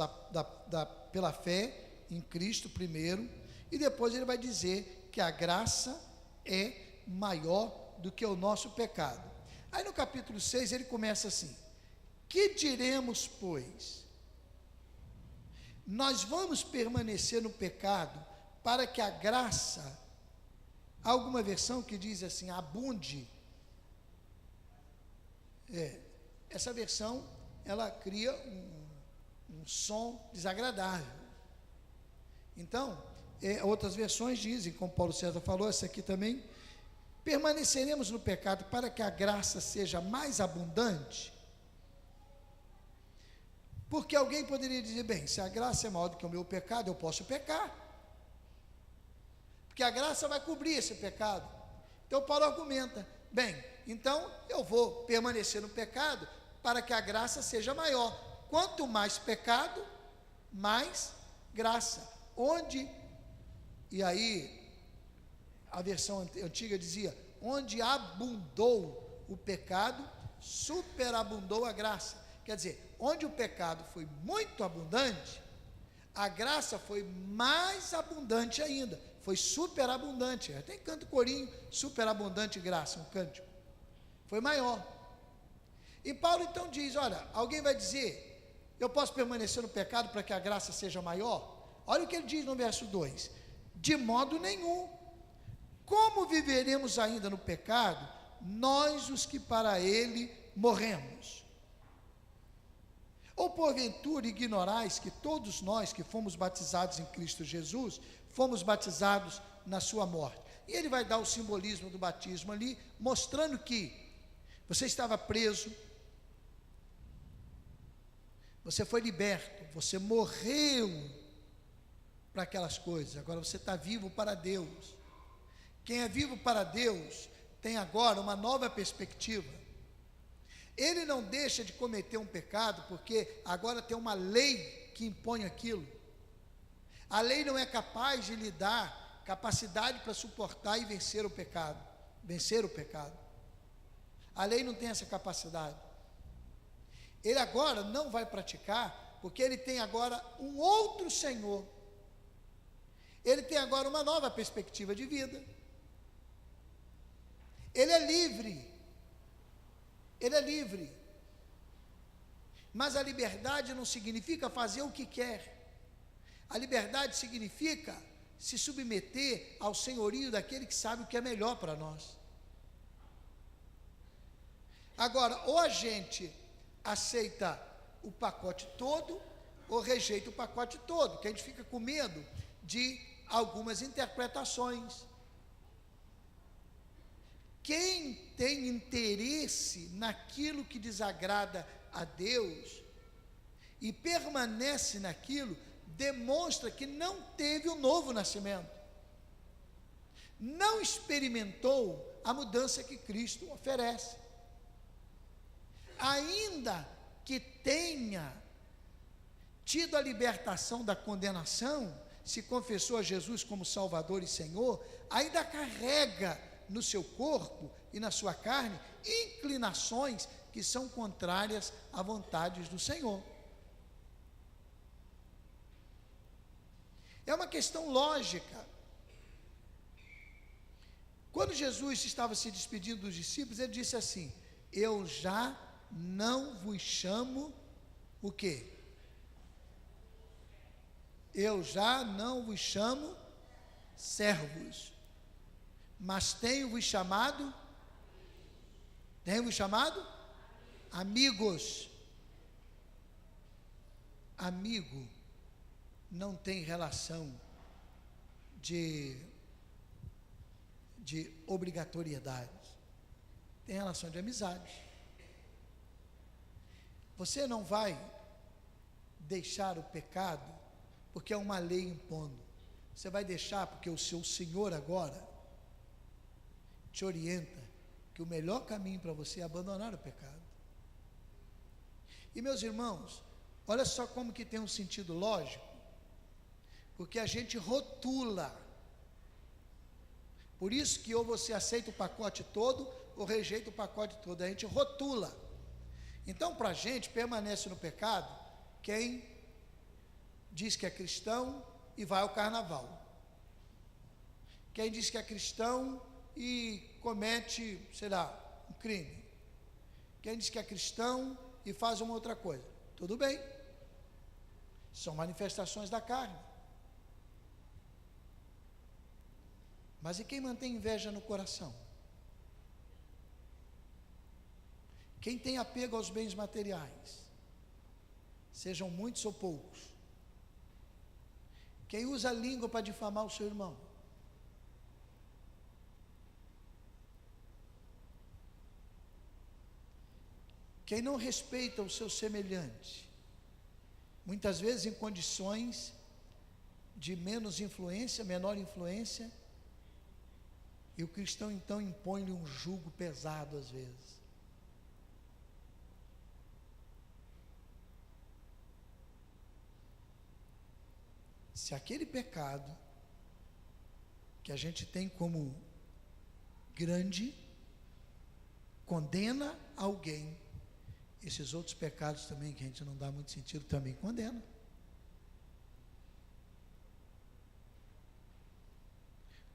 pela fé em Cristo primeiro, e depois ele vai dizer que a graça é maior do que o nosso pecado. Aí no capítulo 6 ele começa assim: que diremos, pois? Nós vamos permanecer no pecado para que a graça, há alguma versão que diz assim, abunde. Essa versão, ela cria um som desagradável. Então, outras versões dizem, como Paulo César falou, essa aqui também: permaneceremos no pecado para que a graça seja mais abundante. Porque alguém poderia dizer: bem, se a graça é maior do que o meu pecado, eu posso pecar, porque a graça vai cobrir esse pecado. Então Paulo argumenta: bem, então eu vou permanecer no pecado para que a graça seja maior. Quanto mais pecado, mais graça. E aí a versão antiga dizia: onde abundou o pecado, superabundou a graça. Quer dizer, onde o pecado foi muito abundante, a graça foi mais abundante ainda, foi superabundante. Até canto corinho, superabundante graça, um cântico. Foi maior. E Paulo então diz, olha, alguém vai dizer, eu posso permanecer no pecado para que a graça seja maior? Olha o que ele diz no verso 2, de modo nenhum. Como viveremos ainda no pecado, nós os que para ele morremos? Ou porventura ignorais que todos nós que fomos batizados em Cristo Jesus, fomos batizados na sua morte? E ele vai dar o simbolismo do batismo ali, mostrando que você estava preso, você foi liberto, você morreu para aquelas coisas, agora você está vivo para Deus. Quem é vivo para Deus tem agora uma nova perspectiva. Ele não deixa de cometer um pecado porque agora tem uma lei que impõe aquilo. A lei não é capaz de lhe dar capacidade para suportar e vencer o pecado. A lei não tem essa capacidade. Ele agora não vai praticar porque ele tem agora um outro Senhor. Ele tem agora uma nova perspectiva de vida. Ele é livre. Ele é livre. Mas a liberdade não significa fazer o que quer. A liberdade significa se submeter ao senhorio daquele que sabe o que é melhor para nós. Agora, ou a gente aceita o pacote todo, ou rejeita o pacote todo, que a gente fica com medo de algumas interpretações. Quem tem interesse naquilo que desagrada a Deus e permanece naquilo, demonstra que não teve o novo nascimento, não experimentou a mudança que Cristo oferece. Ainda que tenha tido a libertação da condenação, se confessou a Jesus como Salvador e Senhor, ainda carrega no seu corpo e na sua carne inclinações que são contrárias à vontade do Senhor. É uma questão lógica. Quando Jesus estava se despedindo dos discípulos, ele disse assim: eu já não vos chamo o quê? Eu já não vos chamo servos, mas tenho-vos chamado amigos. Amigo não tem relação de obrigatoriedade, tem relação de amizade. Você não vai deixar o pecado porque é uma lei impondo. Você vai deixar porque o seu Senhor agora te orienta que o melhor caminho para você é abandonar o pecado. E meus irmãos, olha só como que tem um sentido lógico, porque a gente rotula. Por isso que ou você aceita o pacote todo ou rejeita o pacote todo, a gente rotula. Então, para a gente, permanece no pecado quem diz que é cristão e vai ao carnaval. Quem diz que é cristão e comete, sei lá, um crime. Quem diz que é cristão e faz uma outra coisa. Tudo bem. São manifestações da carne. Mas e quem mantém inveja no coração? Quem tem apego aos bens materiais, sejam muitos ou poucos. Quem usa a língua para difamar o seu irmão. Quem não respeita o seu semelhante, muitas vezes em condições de menos influência, menor influência, e o cristão então impõe-lhe um jugo pesado às vezes. Se aquele pecado que a gente tem como grande, condena alguém, esses outros pecados também, que a gente não dá muito sentido, também condena.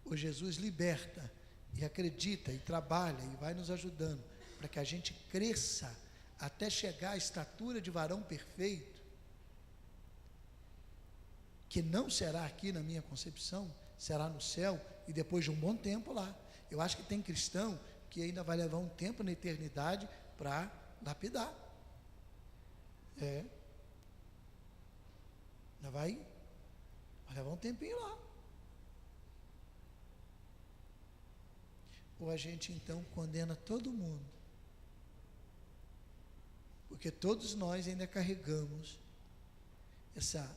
O Jesus liberta e acredita e trabalha e vai nos ajudando para que a gente cresça até chegar à estatura de varão perfeito, que não será aqui na minha concepção, será no céu e depois de um bom tempo lá. Eu acho que tem cristão que ainda vai levar um tempo na eternidade para lapidar. Ainda vai levar um tempinho lá. Ou a gente então condena todo mundo, porque todos nós ainda carregamos essa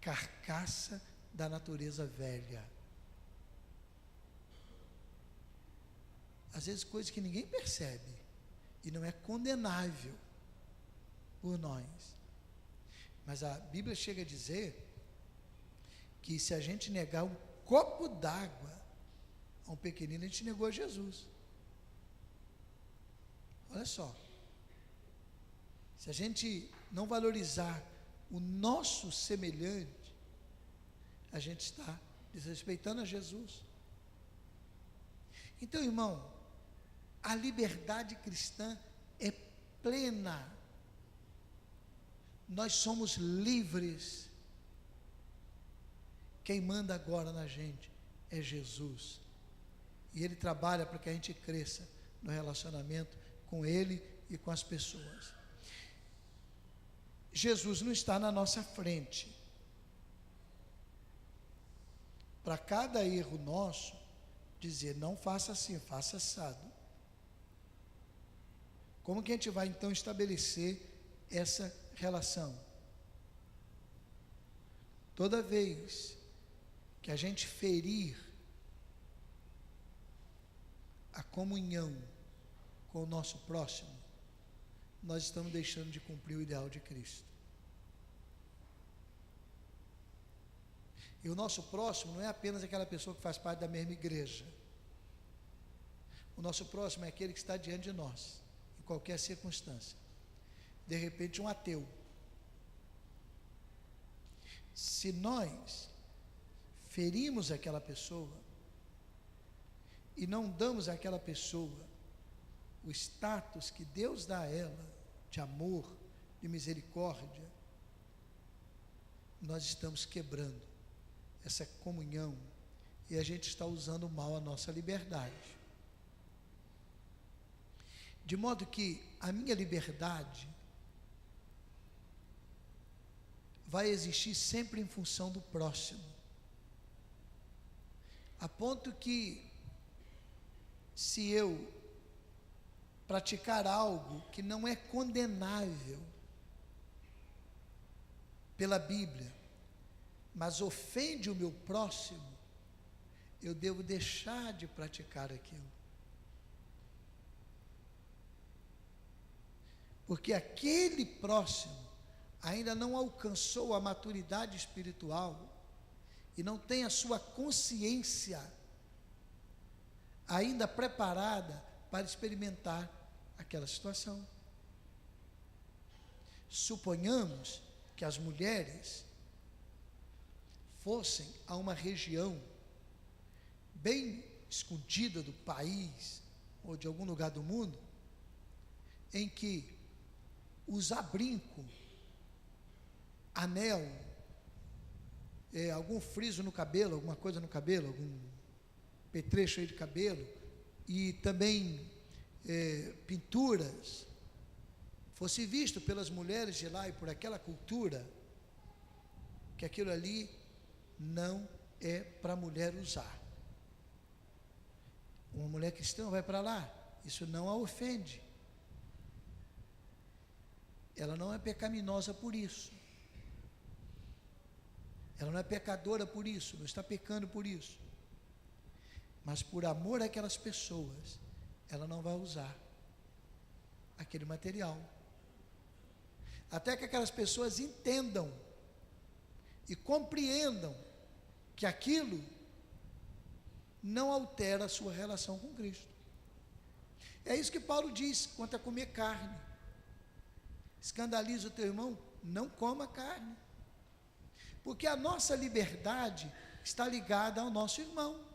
carcaça da natureza velha. Às vezes coisas que ninguém percebe e não é condenável por nós, mas a Bíblia chega a dizer que se a gente negar um copo d'água a um pequenino, a gente negou a Jesus. Olha só, se a gente não valorizar o nosso semelhante, a gente está desrespeitando a Jesus. Então, irmão, a liberdade cristã é plena. Nós somos livres. Quem manda agora na gente é Jesus. E Ele trabalha para que a gente cresça no relacionamento com Ele e com as pessoas. Jesus não está na nossa frente. Para cada erro nosso, dizer, não faça assim, faça assado. Como que a gente vai então estabelecer essa relação? Toda vez que a gente ferir a comunhão com o nosso próximo, nós estamos deixando de cumprir o ideal de Cristo. E o nosso próximo não é apenas aquela pessoa que faz parte da mesma igreja. O nosso próximo é aquele que está diante de nós, em qualquer circunstância. De repente, um ateu. Se nós ferimos aquela pessoa e não damos àquela pessoa o status que Deus dá a ela, de amor, de misericórdia, nós estamos quebrando essa comunhão e a gente está usando mal a nossa liberdade. De modo que a minha liberdade vai existir sempre em função do próximo, a ponto que, se eu praticar algo que não é condenável pela Bíblia, mas ofende o meu próximo, eu devo deixar de praticar aquilo. Porque aquele próximo ainda não alcançou a maturidade espiritual e não tem a sua consciência ainda preparada para experimentar aquela situação. Suponhamos que as mulheres fossem a uma região bem escondida do país ou de algum lugar do mundo, em que usar brinco, anel, algum friso no cabelo, alguma coisa no cabelo, algum petrecho aí de cabelo, e também pinturas, fosse visto pelas mulheres de lá e por aquela cultura, que aquilo ali não é para a mulher usar. Uma mulher cristã vai para lá, isso não a ofende. Ela não é pecaminosa por isso. Ela não é pecadora por isso, não está pecando por isso. Mas por amor àquelas pessoas, ela não vai usar aquele material. Até que aquelas pessoas entendam e compreendam que aquilo não altera a sua relação com Cristo. É isso que Paulo diz quanto a comer carne. Escandaliza o teu irmão, não coma carne. Porque a nossa liberdade está ligada ao nosso irmão.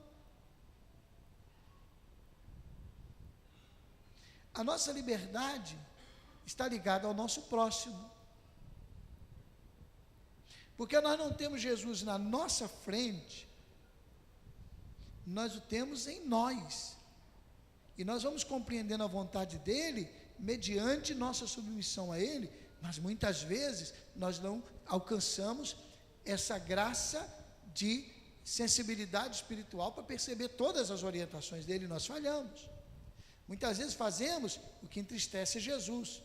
A nossa liberdade está ligada ao nosso próximo. Porque nós não temos Jesus na nossa frente, nós o temos em nós. E nós vamos compreendendo a vontade dele, mediante nossa submissão a ele, mas muitas vezes nós não alcançamos essa graça de sensibilidade espiritual para perceber todas as orientações dele, nós falhamos. Muitas vezes fazemos o que entristece Jesus.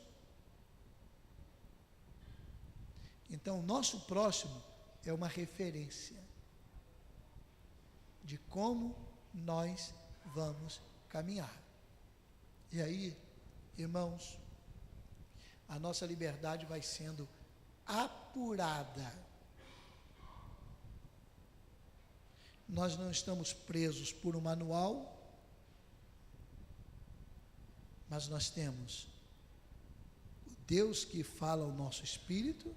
Então, o nosso próximo é uma referência de como nós vamos caminhar. E aí, irmãos, a nossa liberdade vai sendo apurada. Nós não estamos presos por um manual, mas nós temos o Deus que fala ao nosso espírito,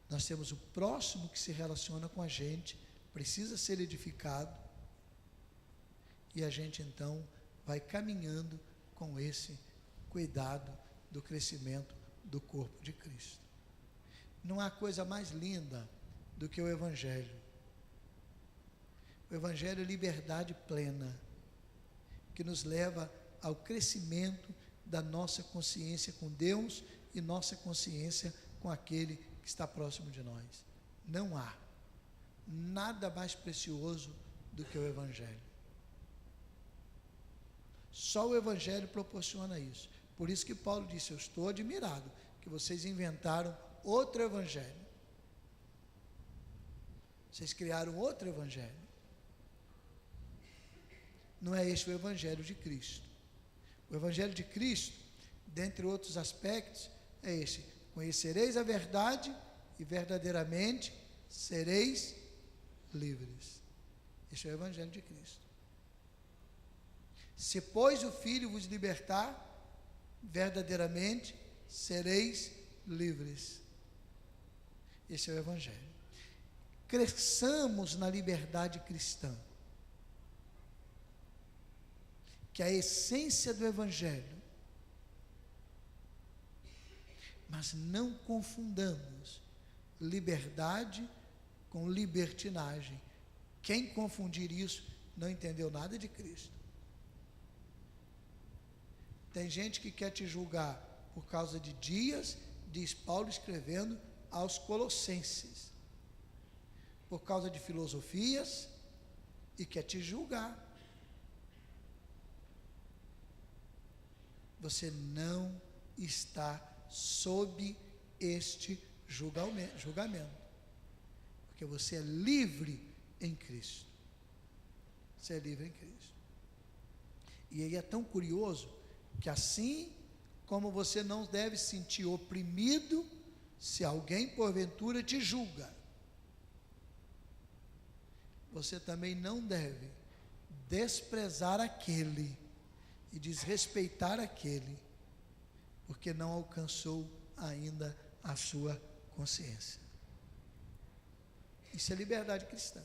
nós temos o próximo que se relaciona com a gente, precisa ser edificado, e a gente então vai caminhando com esse cuidado do crescimento do corpo de Cristo. Não há coisa mais linda do que o Evangelho. O Evangelho é liberdade plena, que nos leva ao crescimento da nossa consciência com Deus e nossa consciência com aquele que está próximo de nós. Não há nada mais precioso do que o Evangelho. Só o Evangelho proporciona isso. Por isso que Paulo disse: eu estou admirado que vocês inventaram outro Evangelho. Vocês criaram outro Evangelho. Não é este o Evangelho de Cristo. O Evangelho de Cristo, dentre outros aspectos, é este: conhecereis a verdade e verdadeiramente sereis livres. Este é o Evangelho de Cristo. Se, pois, o Filho vos libertar, verdadeiramente sereis livres. Este é o Evangelho. Cresçamos na liberdade cristã, que é a essência do Evangelho. Mas não confundamos liberdade com libertinagem. Quem confundir isso não entendeu nada de Cristo. Tem gente que quer te julgar por causa de dias, diz Paulo escrevendo aos Colossenses, por causa de filosofias, e quer te julgar. Você não está sob este julgamento, porque você é livre em Cristo. Você é livre em Cristo. E aí é tão curioso que, assim como você não deve se sentir oprimido se alguém porventura te julga, você também não deve desprezar aquele e desrespeitar aquele, porque não alcançou ainda a sua consciência. Isso é liberdade cristã.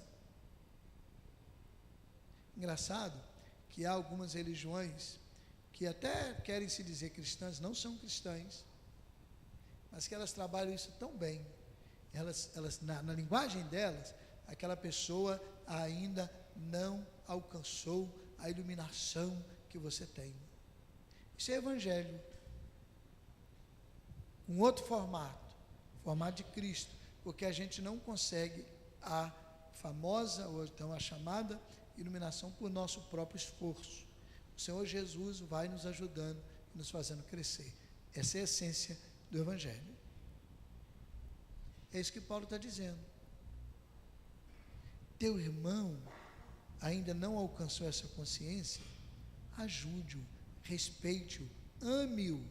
Engraçado que há algumas religiões que até querem se dizer cristãs, não são cristãs, mas que elas trabalham isso tão bem. Elas na linguagem delas, aquela pessoa ainda não alcançou a iluminação que você tem. Isso é Evangelho. Um outro formato de Cristo, porque a gente não consegue a famosa, ou então a chamada, iluminação por nosso próprio esforço. O Senhor Jesus vai nos ajudando, nos fazendo crescer. Essa é a essência do Evangelho. É isso que Paulo está dizendo. Teu irmão ainda não alcançou essa consciência? Ajude-o, respeite-o, ame-o.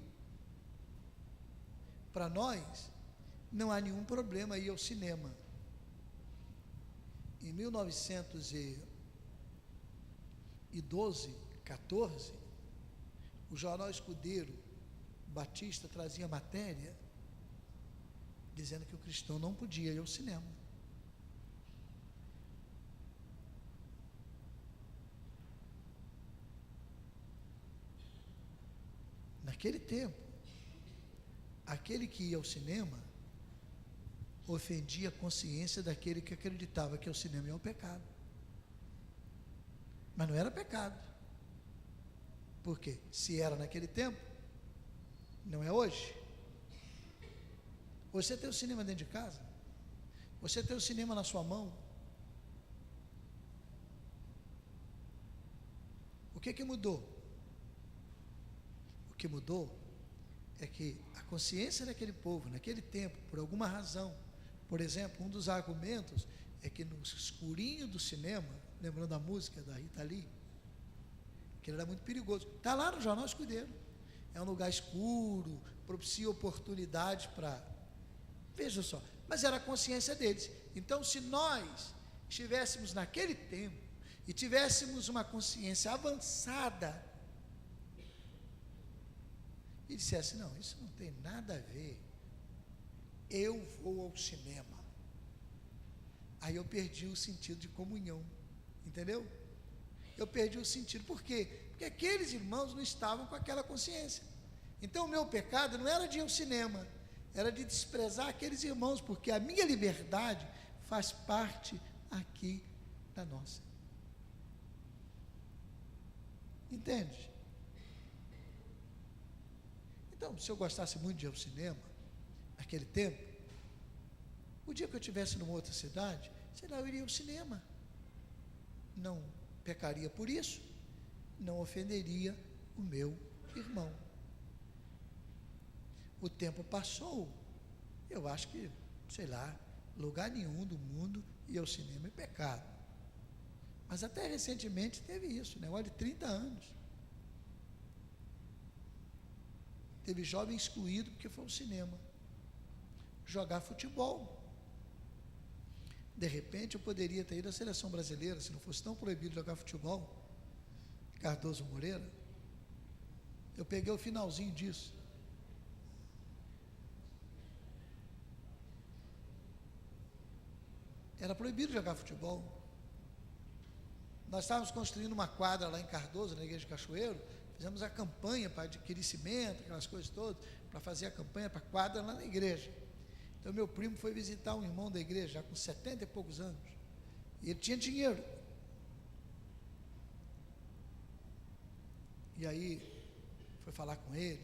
Para nós, não há nenhum problema ir ao cinema. Em 1912, 14, o jornal Escudeiro Batista trazia matéria dizendo que o cristão não podia ir ao cinema. Naquele tempo, aquele que ia ao cinema ofendia a consciência daquele que acreditava que o cinema é um pecado. Mas não era pecado. Por quê? Se era naquele tempo, não é hoje. Você tem o cinema dentro de casa? Você tem o cinema na sua mão? O que mudou? O que mudou é que a consciência daquele povo, naquele tempo, por alguma razão, por exemplo, um dos argumentos é que no escurinho do cinema, lembrando a música da Rita Lee, que ele era muito perigoso, está lá no jornal Escudeiro, é um lugar escuro, propicia oportunidade para, veja só, mas era a consciência deles. Então, se nós estivéssemos naquele tempo e tivéssemos uma consciência avançada e dissesse, não, isso não tem nada a ver, eu vou ao cinema, aí eu perdi o sentido de comunhão, entendeu? Eu perdi o sentido. Por quê? Porque aqueles irmãos não estavam com aquela consciência. Então o meu pecado não era de ir ao cinema, era de desprezar aqueles irmãos, porque a minha liberdade faz parte aqui da nossa. Entende? Então, se eu gostasse muito de ir ao cinema, naquele tempo, o dia que eu estivesse numa outra cidade, sei lá, eu iria ao cinema. Não pecaria por isso, não ofenderia o meu irmão. O tempo passou, eu acho que, sei lá, lugar nenhum do mundo ia ao cinema é pecado. Mas até recentemente teve isso, negócio de 30 anos. Teve jovem excluído porque foi ao cinema jogar futebol. De repente eu poderia ter ido à seleção brasileira, se não fosse tão proibido jogar futebol, Cardoso Moreira. Eu peguei o finalzinho disso. Era proibido jogar futebol. Nós estávamos construindo uma quadra lá em Cardoso, na igreja de Cachoeiro, fizemos a campanha para adquirir cimento, aquelas coisas todas, para fazer a campanha para a quadra lá na igreja. Então meu primo foi visitar um irmão da igreja, já com 70 e poucos anos, e ele tinha dinheiro. E aí, foi falar com ele,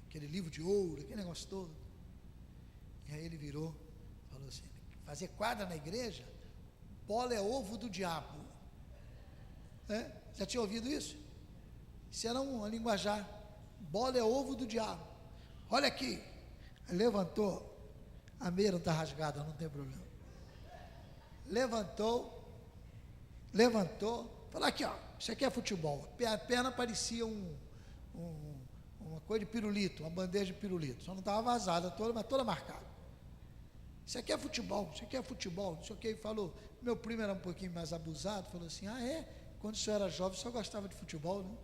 aquele livro de ouro, aquele negócio todo. E aí ele virou, falou assim, fazer quadra na igreja, bola é ovo do diabo. Já tinha ouvido isso? Isso era uma linguajar, bola é ovo do diabo. Olha aqui, aí levantou, a meia não está rasgada, não tem problema. Levantou, falou aqui, ó, isso aqui é futebol. A perna parecia uma coisa de pirulito, uma bandeja de pirulito, só não estava vazada, mas toda marcada. Isso aqui é futebol, não sei o que. Ele falou, meu primo era um pouquinho mais abusado, falou assim, quando o senhor era jovem, só gostava de futebol, né?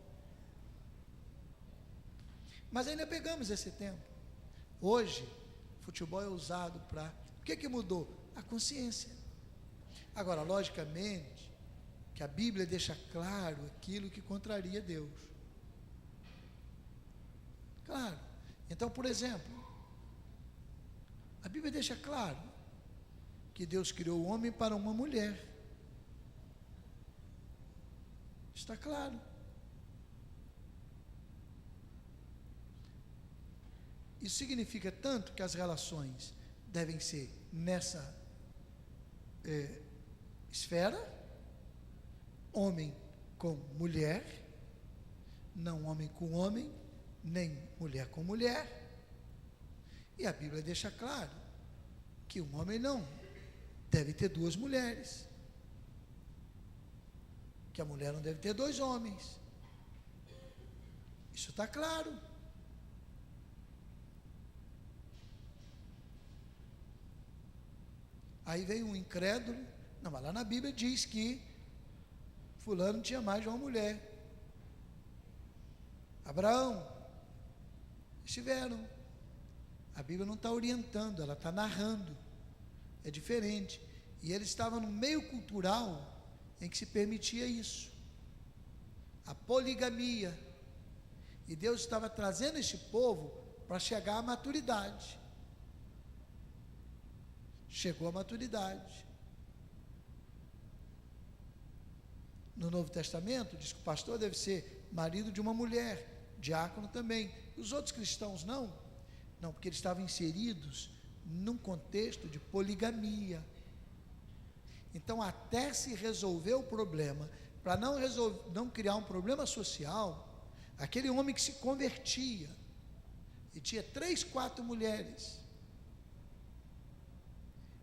Mas ainda pegamos esse tempo. Hoje, futebol é usado para... O que mudou? A consciência. Agora, logicamente, que a Bíblia deixa claro aquilo que contraria Deus. Claro. Então, por exemplo, a Bíblia deixa claro que Deus criou o homem para uma mulher. Está claro. Isso significa tanto que as relações devem ser nessa esfera, homem com mulher, não homem com homem, nem mulher com mulher. E a Bíblia deixa claro que um homem não deve ter duas mulheres, que a mulher não deve ter dois homens. Isso está claro. Aí vem um incrédulo, não, mas lá na Bíblia diz que fulano tinha mais de uma mulher. Abraão, estiveram. A Bíblia não está orientando, ela está narrando. É diferente. E eles estavam no meio cultural em que se permitia isso, a poligamia. E Deus estava trazendo esse povo para chegar à maturidade. Chegou à maturidade. No Novo Testamento, diz que o pastor deve ser marido de uma mulher, diácono também. Os outros cristãos não? Não, porque eles estavam inseridos num contexto de poligamia. Então, até se resolver o problema, para não criar um problema social, aquele homem que se convertia, e tinha 3, 4 mulheres,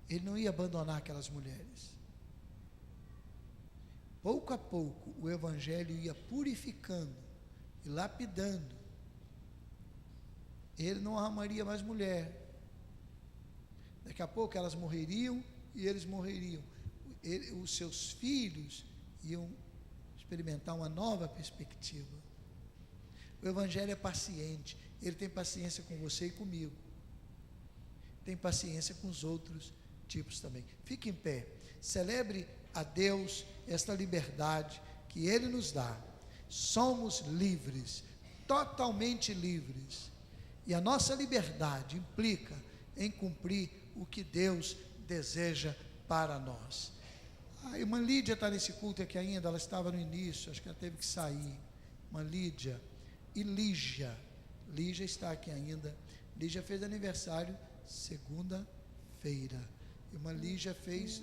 ele não ia abandonar aquelas mulheres. Pouco a pouco, o evangelho ia purificando e lapidando. Ele não arrumaria mais mulher. Daqui a pouco elas morreriam e eles morreriam. Os seus filhos iam experimentar uma nova perspectiva. O evangelho é paciente. Ele tem paciência com você e comigo. Tem paciência com os outros tipos também. Fique em pé. Celebre a Deus esta liberdade que Ele nos dá. Somos livres, totalmente livres. E a nossa liberdade implica em cumprir o que Deus deseja para nós. A irmã Lídia está nesse culto aqui ainda, ela estava no início, acho que ela teve que sair. Irmã Lídia e Lígia está aqui ainda. Lígia fez aniversário segunda-feira. Irmã Lídia fez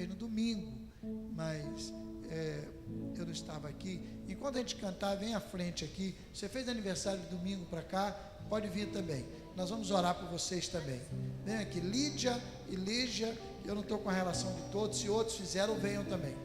no domingo, mas eu não estava aqui. Enquanto a gente cantar, vem à frente aqui. Você fez aniversário de domingo para cá, pode vir também. Nós vamos orar por vocês também. Vem aqui, Lídia e Lígia. Eu não estou com a relação de todos. Se outros fizeram, venham também.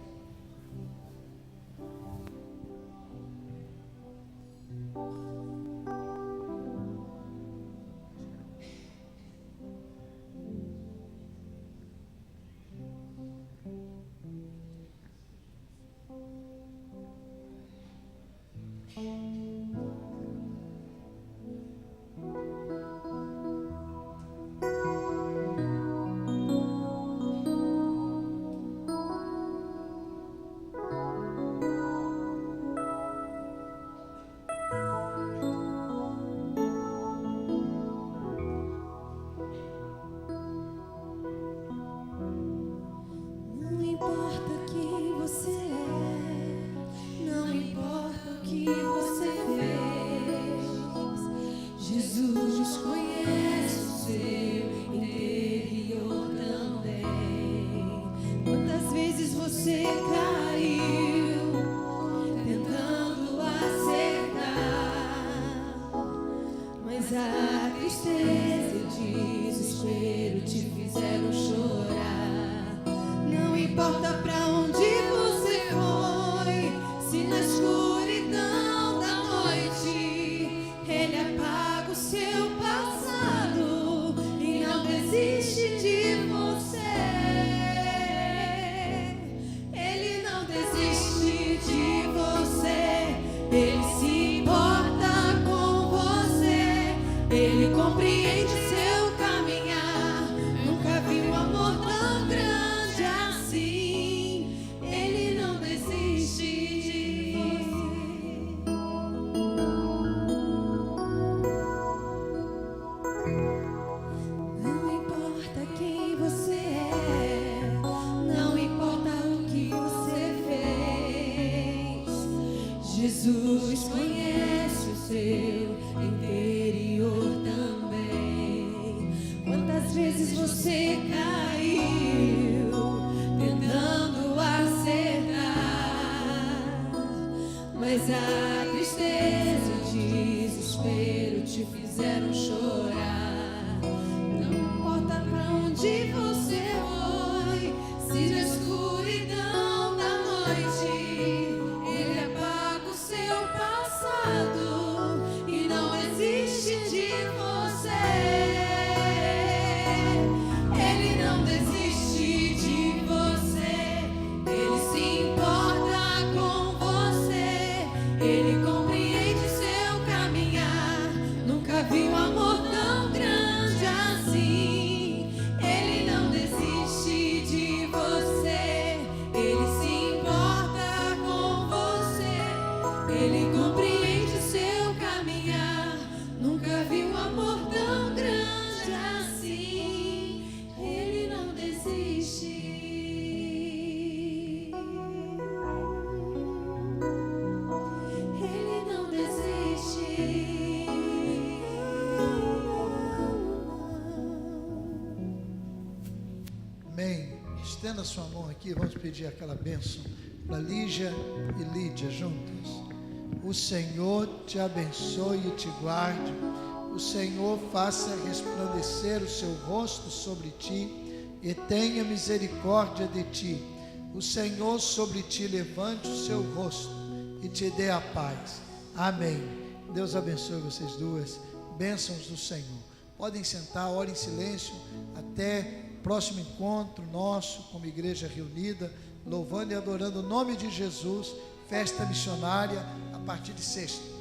Jesus conhece o seu interior também. Quantas vezes você caiu tentando acertar, mas a tristeza e o desespero te fizeram chorar. Não importa pra onde você foi, se na escuridão da noite Ele apaga o seu passado e não desiste de você. Ele não desiste estenda a sua mão aqui, vamos pedir aquela bênção para Lígia e Lídia juntas. O Senhor te abençoe e te guarde. O Senhor faça resplandecer o seu rosto sobre ti e tenha misericórdia de ti. O Senhor sobre ti levante o seu rosto e te dê a paz. Amém. Deus abençoe vocês duas. Bênçãos do Senhor. Podem sentar, ore em silêncio até o próximo encontro nosso como igreja reunida, louvando e adorando o nome de Jesus, festa missionária a partir de sexta.